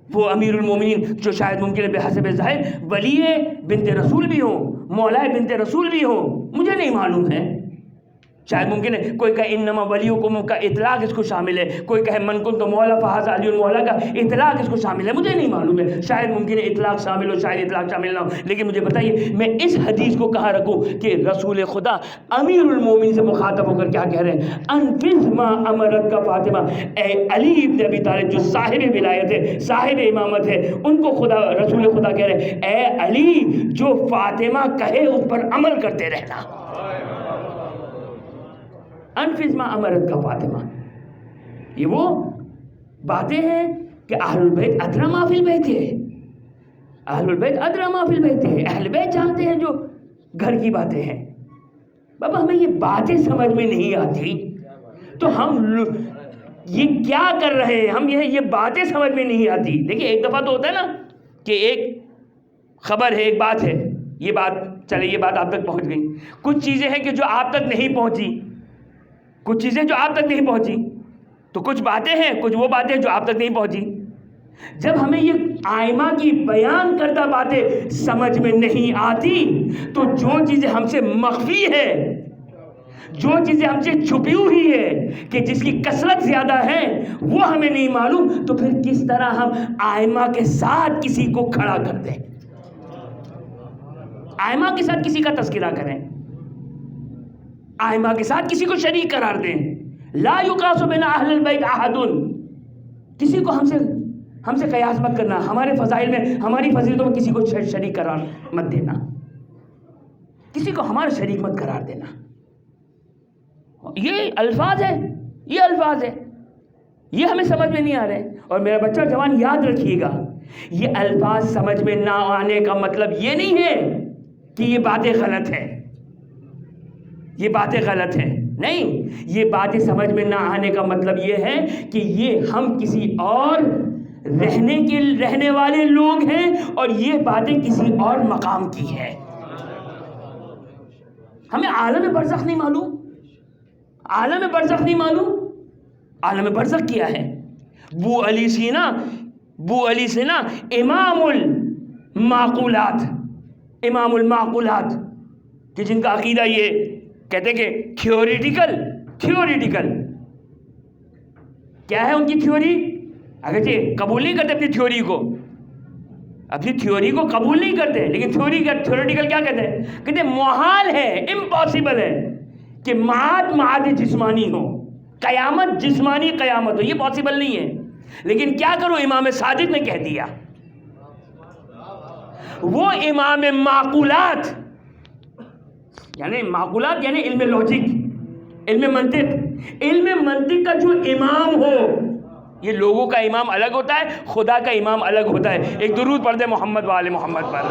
وہ امیر المومنین جو شاید ممکن ہے بحسب ظاہر ولی بنت رسول بھی ہوں، مولا بنت رسول بھی ہوں، مجھے نہیں معلوم ہے۔ شاید ممکن ہے کوئی کہے انما ولیکم کا اطلاق اس کو شامل ہے، کوئی کہے من کنت مولا فہذا علی المولا کا اطلاق اس کو شامل ہے، مجھے نہیں معلوم ہے۔ شاید ممکن ہے اطلاق شامل ہو، شاید اطلاق شامل نہ ہو، لیکن مجھے بتائیے میں اس حدیث کو کہاں رکھوں کہ رسول خدا امیر المومنین سے مخاطب ہو کر کیا کہہ رہے ہیں؟ انفذ ما امرت کا فاطمہ، اے علی ابن ابی طالب جو صاحب ولایت ہے، صاحب امامت ہے، ان کو خدا رسول خدا کہہ رہے ہیں اے علی جو فاطمہ کہے اس پر عمل کرتے رہنا۔ انفذ ما امرت کا فاطمہ، یہ وہ باتیں ہیں کہ اہل البیت ادری ما فی البیت ہے، اہل البیت ادری ما فی البیت ہے، اہل بیت جانتے ہیں جو گھر کی باتیں ہیں۔ بابا ہمیں یہ باتیں سمجھ میں نہیں آتی تو ہم یہ کیا کر رہے ہیں؟ ہم یہ باتیں سمجھ میں نہیں آتی۔ دیکھیے ایک دفعہ تو ہوتا ہے نا کہ ایک خبر ہے، ایک بات ہے، یہ بات چلے یہ بات آپ تک پہنچ گئی، کچھ چیزیں ہیں کہ جو آپ تک نہیں پہنچی، کچھ چیزیں جو آپ تک نہیں پہنچی، تو کچھ باتیں ہیں، کچھ وہ باتیں جو آپ تک نہیں پہنچی۔ جب ہمیں یہ آئمہ کی بیان کردہ باتیں سمجھ میں نہیں آتی تو جو چیزیں ہم سے مخفی ہے، جو چیزیں ہم سے چھپی ہوئی ہے کہ جس کی کثرت زیادہ ہے وہ ہمیں نہیں معلوم، تو پھر کس طرح ہم آئمہ کے ساتھ کسی کو کھڑا کر دیں، آئمہ کے ساتھ کسی کا تذکرہ کریں، آئمہ کے ساتھ کسی کو شریک قرار دیں۔ لا یقاس بین اہل البیت احد، کسی کو ہم سے قیاس مت کرنا، ہمارے فضائل میں ہماری فضیلتوں میں کسی کو شریک قرار مت دینا، کسی کو ہمارا شریک مت قرار دینا۔ یہ الفاظ ہے، یہ الفاظ ہے، یہ ہمیں سمجھ میں نہیں آ رہے۔ اور میرا بچہ جوان یاد رکھیے گا، یہ الفاظ سمجھ میں نہ آنے کا مطلب یہ نہیں ہے کہ یہ باتیں غلط ہیں، یہ باتیں غلط ہیں، نہیں، یہ باتیں سمجھ میں نہ آنے کا مطلب یہ ہے کہ یہ ہم کسی اور رہنے والے لوگ ہیں اور یہ باتیں کسی اور مقام کی ہے۔ ہمیں عالم برزخ نہیں معلوم، عالم برزخ نہیں معلوم، عالم برزخ کیا ہے؟ بو علی سینا امام المعقولات کہ جن کا عقیدہ یہ کہتے ہیں کہ تھیوریٹیکل کیا ہے ان کی تھیوری؟ اگرچہ قبول نہیں کرتے اپنی تھیوری کو قبول نہیں کرتے، لیکن تھیوریٹیکل کیا کہتے ہیں؟ کہتے ہیں محال ہے، امپاسبل ہے کہ معاد جسمانی ہو، قیامت جسمانی قیامت ہو، یہ پاسبل نہیں ہے۔ لیکن کیا کرو، امام صادق نے کہہ دیا، وہ امام معقولات یعنی علم لوجک، علم منطق کا جو امام ہو، یہ لوگوں کا امام الگ ہوتا ہے، خدا کا امام الگ ہوتا ہے۔ ایک درود پڑھ دے محمد و آل محمد پر۔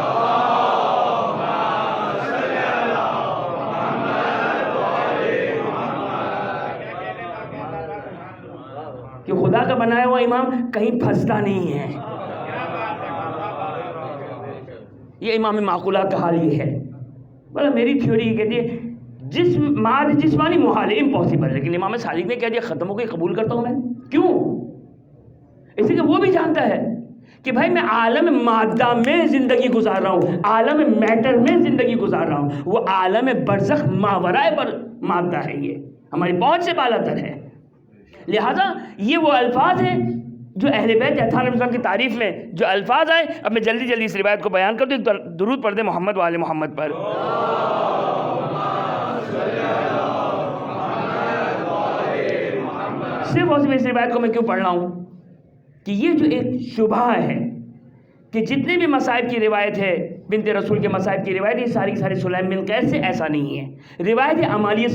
کہ خدا کا بنایا ہوا امام کہیں پھنستا نہیں ہے۔ یہ امام معقولات کا حال یہ ہے۔ بولا میری تھیوری یہ کہتی ہے جسمانی محال ہے، امپاسبل، لیکن امام صادق نے کہہ دیا ختم ہو گئی، قبول کرتا ہوں میں۔ کیوں؟ اس لیے کہ وہ بھی جانتا ہے کہ بھائی میں عالم مادہ میں زندگی گزار رہا ہوں، عالم میٹر میں زندگی گزار رہا ہوں، وہ عالم برزخ ماورائے مادہ ہے، یہ ہماری پہنچ سے بالا تر ہے۔ لہذا یہ وہ الفاظ ہیں جو اہل بیت اطہار علیہ السلام کی تعریف میں جو الفاظ آئے۔ اب میں جلدی اس روایت کو بیان کر دوں، درود پڑھ دیں محمد و آل محمد پر۔ صرف اس روایت کو میں کیوں پڑھ رہا ہوں کہ یہ جو ایک شبہ ہے کہ جتنے بھی مصائب کی روایت ہے، بنت رسول کے مصائب کی روایت، یہ ساری سلیم بن قیس سے، ایسا نہیں ہے۔ روایت ہے امالی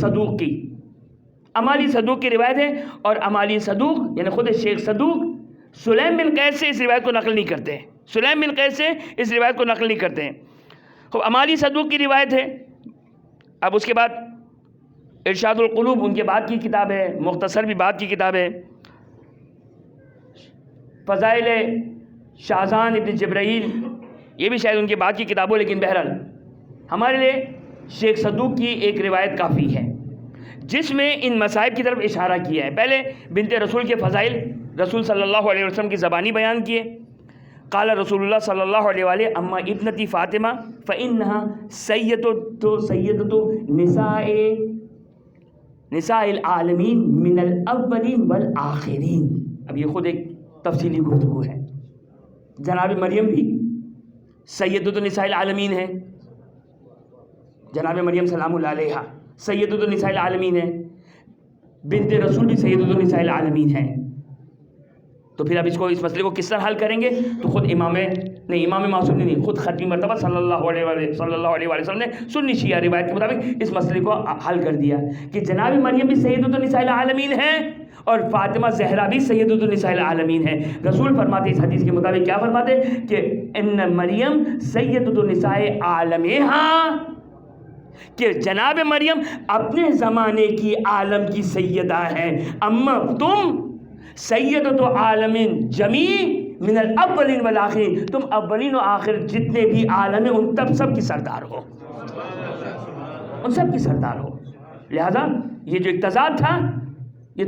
صدوق کی روایت ہے، اور امالی صدوق یعنی خود شیخ صدوق سلیم بن قیس سے اس روایت کو نقل نہیں کرتے ہیں۔ خوب امالی صدوق کی روایت ہے۔ اب اس کے بعد ارشاد القلوب ان کے بعد کی کتاب ہے، مختصر بھی بعد کی کتاب ہے۔ فضائل شاہزان ابن جبرائیل، یہ بھی شاید ان کے بعد کی کتاب ہو، لیکن بہرحال ہمارے لیے شیخ صدوق کی ایک روایت کافی ہے جس میں ان مصائب کی طرف اشارہ کیا ہے۔ پہلے بنت رسول کے فضائل رسول صلی اللہ علیہ وسلم کی زبانی بیان کیے۔ قال رسول اللہ صلی اللہ علیہ وآلہ اما ابنتی فاطمہ فإنها سیدۃ نساء العالمین من الاولین والآخرین۔ اب یہ خود ایک تفصیلی گفتگو ہے۔ جناب مریم بھی سیدۃ نساء العالمین ہے، جناب مریم سلام اللہ علیہا سیدۃ نساء العالمین ہے، بنت رسول بھی سیدۃ نساء العالمین ہے۔ تو پھر اب اس مسئلے کو کس طرح حل کریں گے؟ تو خود امام معصوم نہیں، خود ختمی مرتبہ صلی اللہ علیہ وسلم نے سنی شیعہ روایت کے مطابق اس مسئلے کو حل کر دیا کہ جناب مریم بھی سیدۃ النساء العالمین ہے اور فاطمہ زہرا بھی سیدۃ النساء العالمین ہے۔ رسول فرماتے اس حدیث کے مطابق کیا فرماتے کہ ان مریم سیدۃ النساء عالمہا، کہ جناب مریم اپنے زمانے کی عالم کی سیدہ ہے، اما تم سیدۃ عالم جمیع من الاولین والآخرین، تم اولین و آخر جتنے بھی عالم ہیں ان سب کی سردار ہو، لہذا یہ جو ایک تضاد تھا، یہ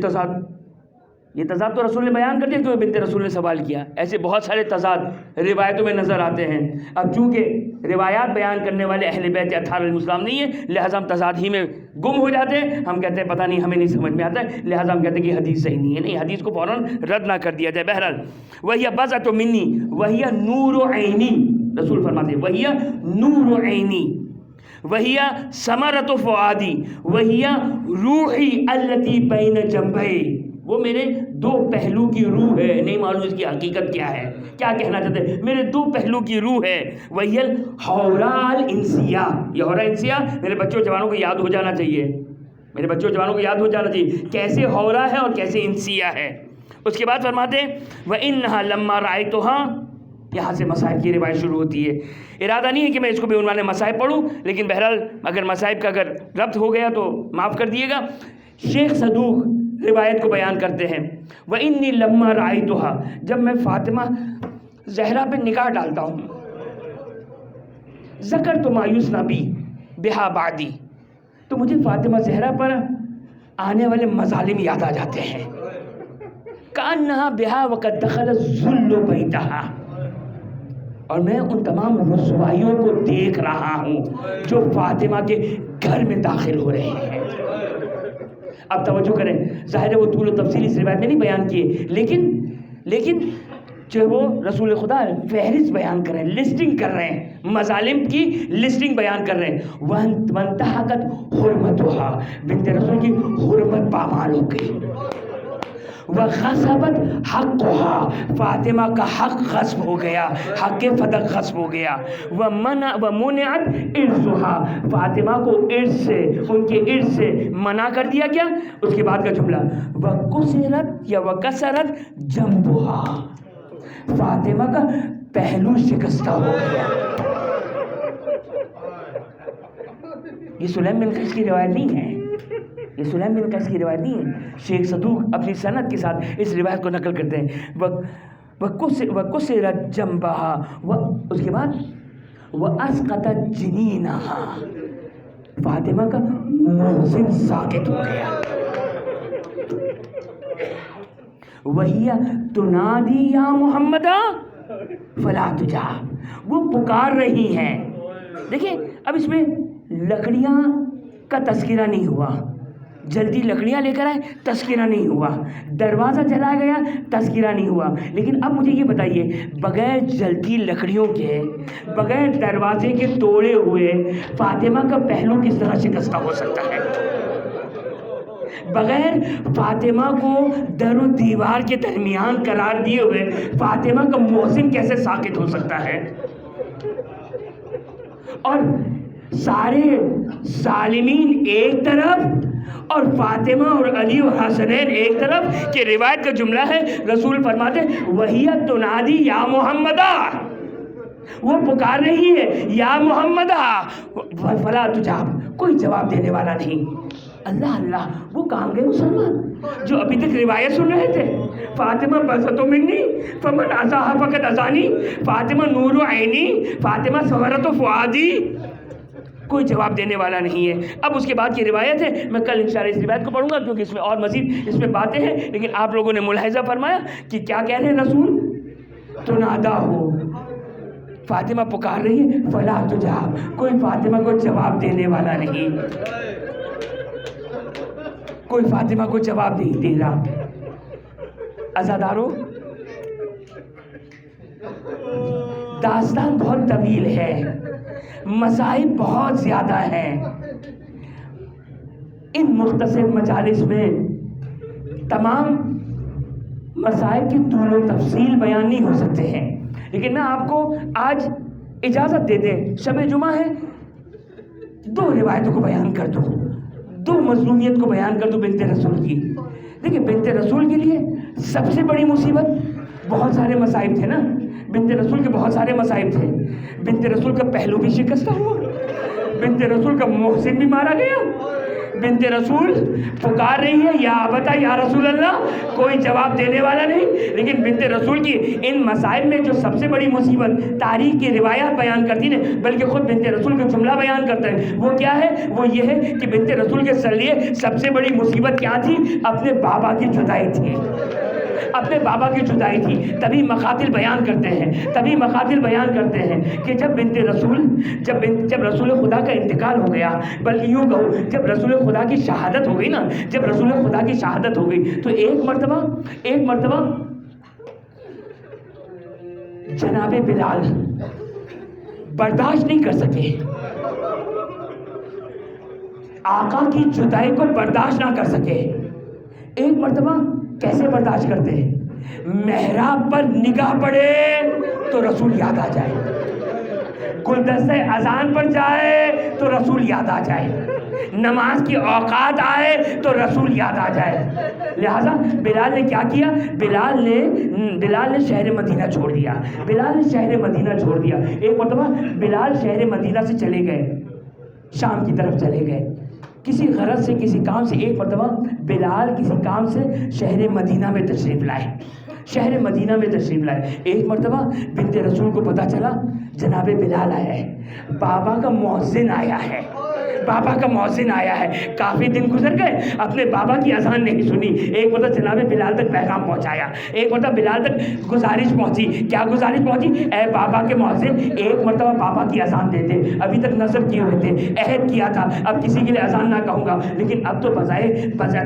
تضاد تو رسول نے بیان کر دیا کہ بنت رسول نے سوال کیا۔ ایسے بہت سارے تضاد روایتوں میں نظر آتے ہیں۔ اب چونکہ روایات بیان کرنے والے اہل بیت اطہار علیہ السلام نہیں ہیں، لہذا ہم تضاد ہی میں گم ہو جاتے ہیں۔ ہم کہتے ہیں پتہ نہیں، ہمیں نہیں سمجھ میں آتا ہے، لہذا ہم کہتے ہیں کہ حدیث صحیح نہیں ہے۔ نہیں، حدیث کو فوراً رد نہ کر دیا جائے۔ بہرحال وہی بضعۃ منی وہی نور عینی، رسول فرماتے ہیں وہی نور عینی وہی ثمرۃ فؤادی وہی روحی التی بین جنبی، وہ میرے دو پہلو کی روح ہے۔ نہیں معلوم اس کی حقیقت کیا ہے، کیا کہنا چاہتے ہیں؟ میرے دو پہلو کی روح ہے۔ وہی الحورا الانسیہ، یہ حورا انسیہ میرے بچوں جوانوں کو یاد ہو جانا چاہیے، کیسے حورا ہے اور کیسے انسیہ ہے۔ اس کے بعد فرماتے ہیں وَإِنَّهَا لَمَّا رَأَيْتُهَا، یہاں سے مصائب کی روایت شروع ہوتی ہے۔ ارادہ نہیں ہے کہ میں اس کو بھی عنوان مصائب پڑھوں، لیکن بہرحال اگر مصائب کا اگر ربط ہو گیا تو معاف کر دیے گا۔ شیخ صدوق روایت کو بیان کرتے ہیں وَإِنِّي لَمَّا رَأَيْتُهَا، جب میں فاطمہ زہرا پہ نگاہ ڈالتا ہوں، ذکرت ما یصنع بی بہا بعدی، تو مجھے فاطمہ زہرا پر آنے والے مظالم یاد آ جاتے ہیں۔ کأنہا بہا وقد دخل الذل بیتہا، اور میں ان تمام رسوائیوں کو دیکھ رہا ہوں جو فاطمہ کے گھر میں داخل ہو رہے ہیں۔ اب توجہ کریں، ظاہر ہے وہ طول و تفصیل اس روایت میں نہیں بیان کیے، لیکن جو وہ رسول خدا فہرست بیان کر رہے ہیں، لسٹنگ کر رہے ہیں، مظالم کی لسٹنگ بیان کر رہے ہیں۔ وانتہکت حرمتها، بنت رسول کی حرمت پامال ہو گئی۔ وغصبت حقها، فاطمہ کا حق غصب ہو گیا، حق فدق غصب ہو گیا۔ ومنعت ارثها، فاطمہ کو ارث سے، ان کے ارث سے منع کر دیا گیا۔ اس کے بعد کا جملہ وکسرت یا وکسرت جنبها، فاطمہ کا پہلو شکستہ ہو گیا۔ یہ سلیم بن قیس کی روایت نہیں ہے، یہ سلیم بن قیس کی روایت نہیں ہے۔ شیخ صدوق اپنی سند کے ساتھ اس روایت کو نقل کرتے ہیں۔ وَكُسِرَتْ جَنْبَهَا، اس کے بعد وَأَسْقَطَتْ جِنِينَهَا، فاطمہ کا محسن ساقط ہو گیا۔ وَهِيَ تُنَادِي يَا مُحَمَّدَ فَلَا تُجَابْ، وہ پکار رہی ہیں۔ دیکھیں اب اس میں لکڑیاں کا تذکرہ نہیں ہوا، جلدی لکڑیاں لے کر آئے تذکرہ نہیں ہوا، دروازہ جلایا گیا تذکرہ نہیں ہوا۔ لیکن اب مجھے یہ بتائیے، بغیر جلتی لکڑیوں کے، بغیر دروازے کے توڑے ہوئے فاطمہ کا پہلو کس طرح شکستہ ہو سکتا ہے؟ بغیر فاطمہ کو در و دیوار کے درمیان قرار دیے ہوئے فاطمہ کا محسن کیسے ساقط ہو سکتا ہے؟ اور سارے ظالمین ایک طرف اور فاطمہ اور علی اور حسنین ایک طرف، کہ روایت کا جملہ ہے رسول فرماتے وَهِيَ تُنَادِي يَا مُحَمَّدَ، وہ پکار رہی ہے یا محمدہ فلا تجاب، کوئی جواب دینے والا نہیں۔ اللہ اللہ، وہ کہاں گئے مسلمان جو ابھی تک روایت سن رہے تھے؟ فاطمہ بزت منی فمن عزاها فقد عزانی، فاطمہ نور عینی، فاطمہ ثمرۃ فؤادی، کوئی جواب دینے والا نہیں ہے۔ اب اس کے بعد کی روایت ہے، میں کل انشاءاللہ اس روایت کو پڑھوں گا کیونکہ اس میں اور مزید اس میں باتیں ہیں، لیکن آپ لوگوں نے ملاحظہ فرمایا کہ کیا کہہ رہے ہیں رسول؟ تو نادا ہو، فاطمہ پکار رہی ہے فلا تجاب، کوئی فاطمہ کو جواب دینے والا نہیں، کوئی فاطمہ کو جواب نہیں دے رہا۔ عزادارو، داستان بہت طویل ہے، مصائب بہت زیادہ ہیں، ان مختصر مجالس میں تمام مصائب کی طول و تفصیل بیان نہیں ہو سکتے ہیں، لیکن میں آپ کو آج اجازت دے دیں، شب جمعہ ہے، دو روایتوں کو بیان کر دوں، دو مظلومیت کو بیان کر دوں بنت رسول کی۔ دیکھیں بنت رسول کے لیے سب سے بڑی مصیبت، بہت سارے مصائب تھے نا، بنت رسول کے بہت سارے مصائب تھے، بنت رسول کا پہلو بھی شکستہ ہوا، بنت رسول کا محسن بھی مارا گیا، بنت رسول پکار رہی ہے یا ابتا یا رسول اللہ، کوئی جواب دینے والا نہیں۔ لیکن بنت رسول کی ان مصائب میں جو سب سے بڑی مصیبت تاریخ کی روایات بیان کرتی ہیں، بلکہ خود بنت رسول کا جملہ بیان کرتا ہے، وہ کیا ہے؟ وہ یہ ہے کہ بنت رسول کے لیے سب سے بڑی مصیبت کیا تھی؟ اپنے بابا کی جدائی تھی، اپنے بابا کی جدائی تھی۔ تبھی مقاتل بیان کرتے ہیں، تبھی مقاتل بیان کرتے ہیں کہ جب بنت رسول جب رسول خدا کا انتقال ہو گیا، بلکہ یوں کہو جب رسول خدا کی شہادت ہو گئی نا، جب رسول خدا کی شہادت ہو گئی تو ایک مرتبہ جناب بلال برداشت نہیں کر سکے، آقا کی جدائی کو برداشت نہ کر سکے۔ ایک مرتبہ کیسے برداشت کرتے ہیں؟ محراب پر نگاہ پڑے تو رسول یاد آ جائے، گلدستہ اذان پر جائے تو رسول یاد آ جائے، نماز کی اوقات آئے تو رسول یاد آ جائے۔ لہٰذا بلال نے کیا کیا؟ بلال نے شہر مدینہ چھوڑ دیا، بلال نے شہر مدینہ چھوڑ دیا۔ ایک مرتبہ بلال شہر مدینہ سے چلے گئے، شام کی طرف چلے گئے کسی غرض سے، کسی کام سے۔ ایک مرتبہ بلال کسی کام سے شہر مدینہ میں تشریف لائے، شہر مدینہ میں تشریف لائے۔ ایک مرتبہ بنت رسول کو پتہ چلا جناب بلال آیا ہے، بابا کا مؤذن آیا ہے، بابا کا مؤذن آیا ہے. کافی دن گزر گئے, اپنے بابا کی اذان نہیں سنی. ایک مرتبہ جناب بلال تک پیغام پہنچایا, ایک مرتبہ بلال تک گزارش پہنچی. کیا گزارش پہنچی؟ اے بابا کے مؤذن, ایک مرتبہ بابا کی اذان دیتے. ابھی تک نظر کیے ہوئے تھے, عہد کیا تھا اب کسی کے لیے اذان نہ کہوں گا, لیکن اب تو بذائے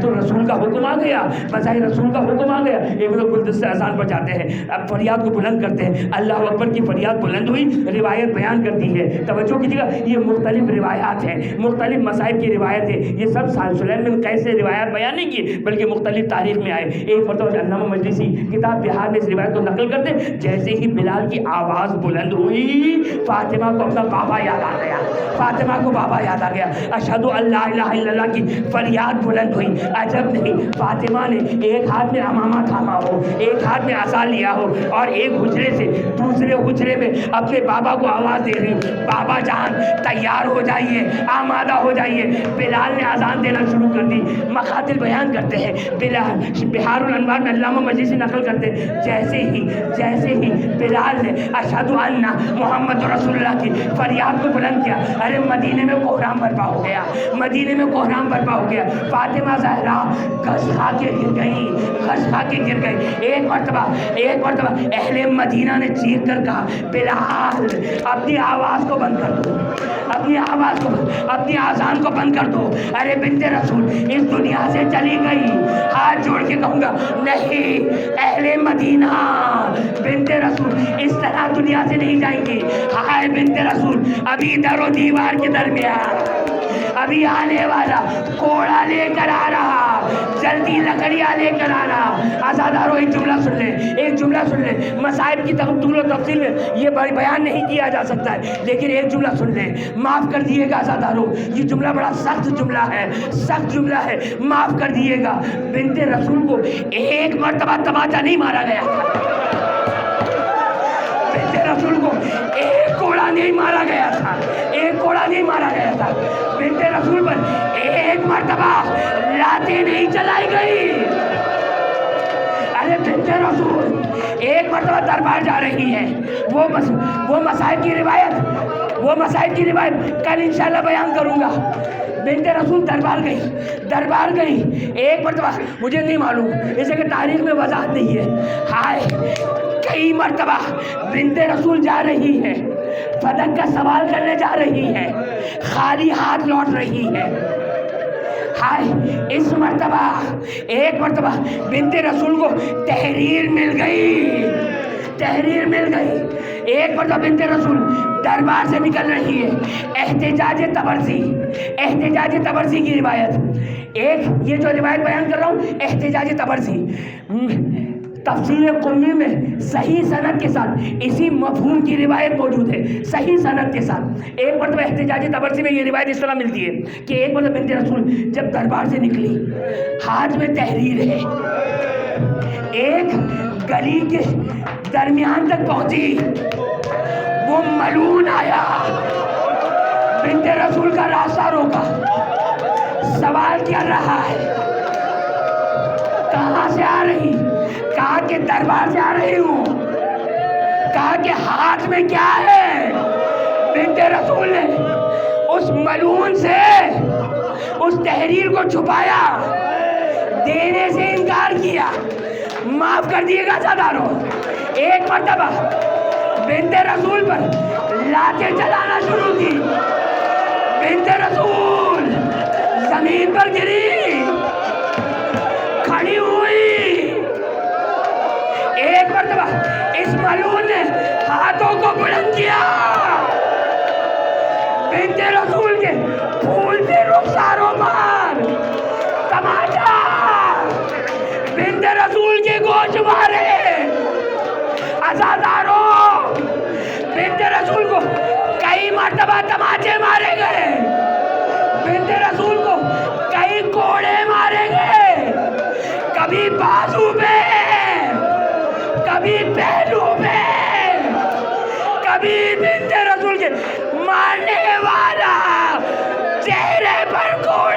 تو رسول کا حکم آ گیا, بذائے رسول کا حکم آ گیا. ایک مرتبہ گلدست سے اذان بجاتے ہیں, اب فریاد کو بلند کرتے ہیں. اللہ اکبر کی فریاد بلند ہوئی. روایت بیان کرتی ہے, توجہ کیجیے گا, یہ مختلف روایات ہیں, مختلف مذاہب کی روایت ہے. یہ سب سلیم بن قیس سے روایات بیان نہیں کی, بلکہ مختلف تاریخ میں آئے. ایک مرتبہ علامہ مجلسی کتاب بہار میں اس روایت کو نقل کرتے, جیسے ہی بلال کی آواز بلند ہوئی, فاطمہ کو اپنا بابا یاد آ گیا. فاطمہ کو بابا یاد آ گیا. اشہد ان لا الہ الا اللہ کی فریاد بلند ہوئی. عجب نہیں, فاطمہ نے ایک ہاتھ میں امامہ تھاما ہو, ایک ہاتھ میں عصا لیا ہو, اور ایک حجرے سے دوسرے حجرے میں اپنے بابا کو آواز دے رہی, بابا جان تیار ہو جائیے, آمادہ ہو جائیے. بلال نے اذان دینا شروع کر دی. مقاتل بیان کرتے ہیں, بلال بہار الانوار میں علامہ مجلسی نقل کرتے, جیسے ہی بلال نے اشہد ان محمد رسول اللہ کی فریاد کو بلند کیا, ارے مدینے میں کوہرام برپا ہو گیا, مدینے میں کوہرام برپا ہو گیا. فاطمہ زہرا گھس کھا کے گر گئی. ایک مرتبہ اہل مدینہ نے چیخ کر کہا, بلال اپنی آواز کو بند کر دو, اپنی آذان کو بند کر دو. ارے بنت رسول اس دنیا سے چلی گئی. ہاتھ جوڑ کے کہوں گا, نہیں, اہل مدینہ بنت رسول اس طرح دنیا سے نہیں جائیں گی. ہائے بنت رسول, ابھی در و دیوار کے درمیان ابھی آنے والا کوڑا لے کر آ رہا, جلدی لکڑیاں لے کر آ رہا. آزادارو ایک جملہ سن لیں. مصائب کی طول و تفصیل میں یہ بیان نہیں کیا جا سکتا ہے, لیکن ایک جملہ سن لیں. معاف کر دیے گا آزادارو, یہ جملہ بڑا سخت جملہ ہے, معاف کر دیے گا. بنت رسول کو ایک مرتبہ تماچا نہیں مارا گیا تھا, بنت رسول کو ایک کوڑا نہیں مارا گیا تھا. بنت رسول پر ایک مرتبہ لاتیں نہیں چلائی گئی. ارے بنت رسول ایک مرتبہ دربار جا رہی ہے. وہ مصائب کی روایت کل انشاءاللہ بیان کروں گا. بنت رسول دربار گئی. ایک مرتبہ, مجھے نہیں معلوم, اسے کہ تاریخ میں وضاحت نہیں ہے. ہائے, کئی مرتبہ بنت رسول جا رہی ہے, فدق کا سوال کرنے جا رہی ہے, خالی ہاتھ لوٹ رہی ہے. ہائے, اس مرتبہ ایک مرتبہ بنت رسول کو تحریر مل گئی. ایک مرتبہ بنت رسول دربار سے نکل رہی ہے. احتجاج تبرسی کی روایت, ایک یہ جو روایت بیان کر رہا ہوں احتجاج تبرسی, تفسیر قمی میں صحیح سند کے ساتھ اسی مفہوم کی روایت موجود ہے, صحیح سند کے ساتھ. ایک مرتبہ احتجاج تبرسی میں یہ روایت اس طرح ملتی ہے کہ ایک مرتبہ بنت رسول جب دربار سے نکلی, ہاتھ میں تحریر ہے, ایک گلی کے درمیان تک پہنچی, وہ ملعون آیا, بنت رسول کا راستہ روکا, سوال کر رہا ہے, کہاں سے آ رہی؟ کہا کہ دربار سے آ رہی ہوں. کہا کہ ہاتھ میں کیا ہے؟ بنت رسول نے اس ملعون سے اس تحریر کو چھپایا, دینے سے انکار کیا. معاف کر دیے گا سادارو. ایک مرتبہ بنت رسول پر لاتیں چلانا شروع کی. بنت رسول زمین پر گری, کھڑی ہوئی. ایک مرتبہ اس ملعون نے ہاتھوں کو بلند کیا, بنت رسول کے پھولتے رخساروں پر تماچا, بنت رسول کے گوشت مارے. عزادارو, بنت رسول کو کئی مرتبہ تماچے مارے گئے, بنت رسول کو کئی کوڑے مارے گئے, کبھی بازو پہ, کبھی پہلو پہ, کبھی بنت رسول کے مارنے والا چہرے پر کوڑا.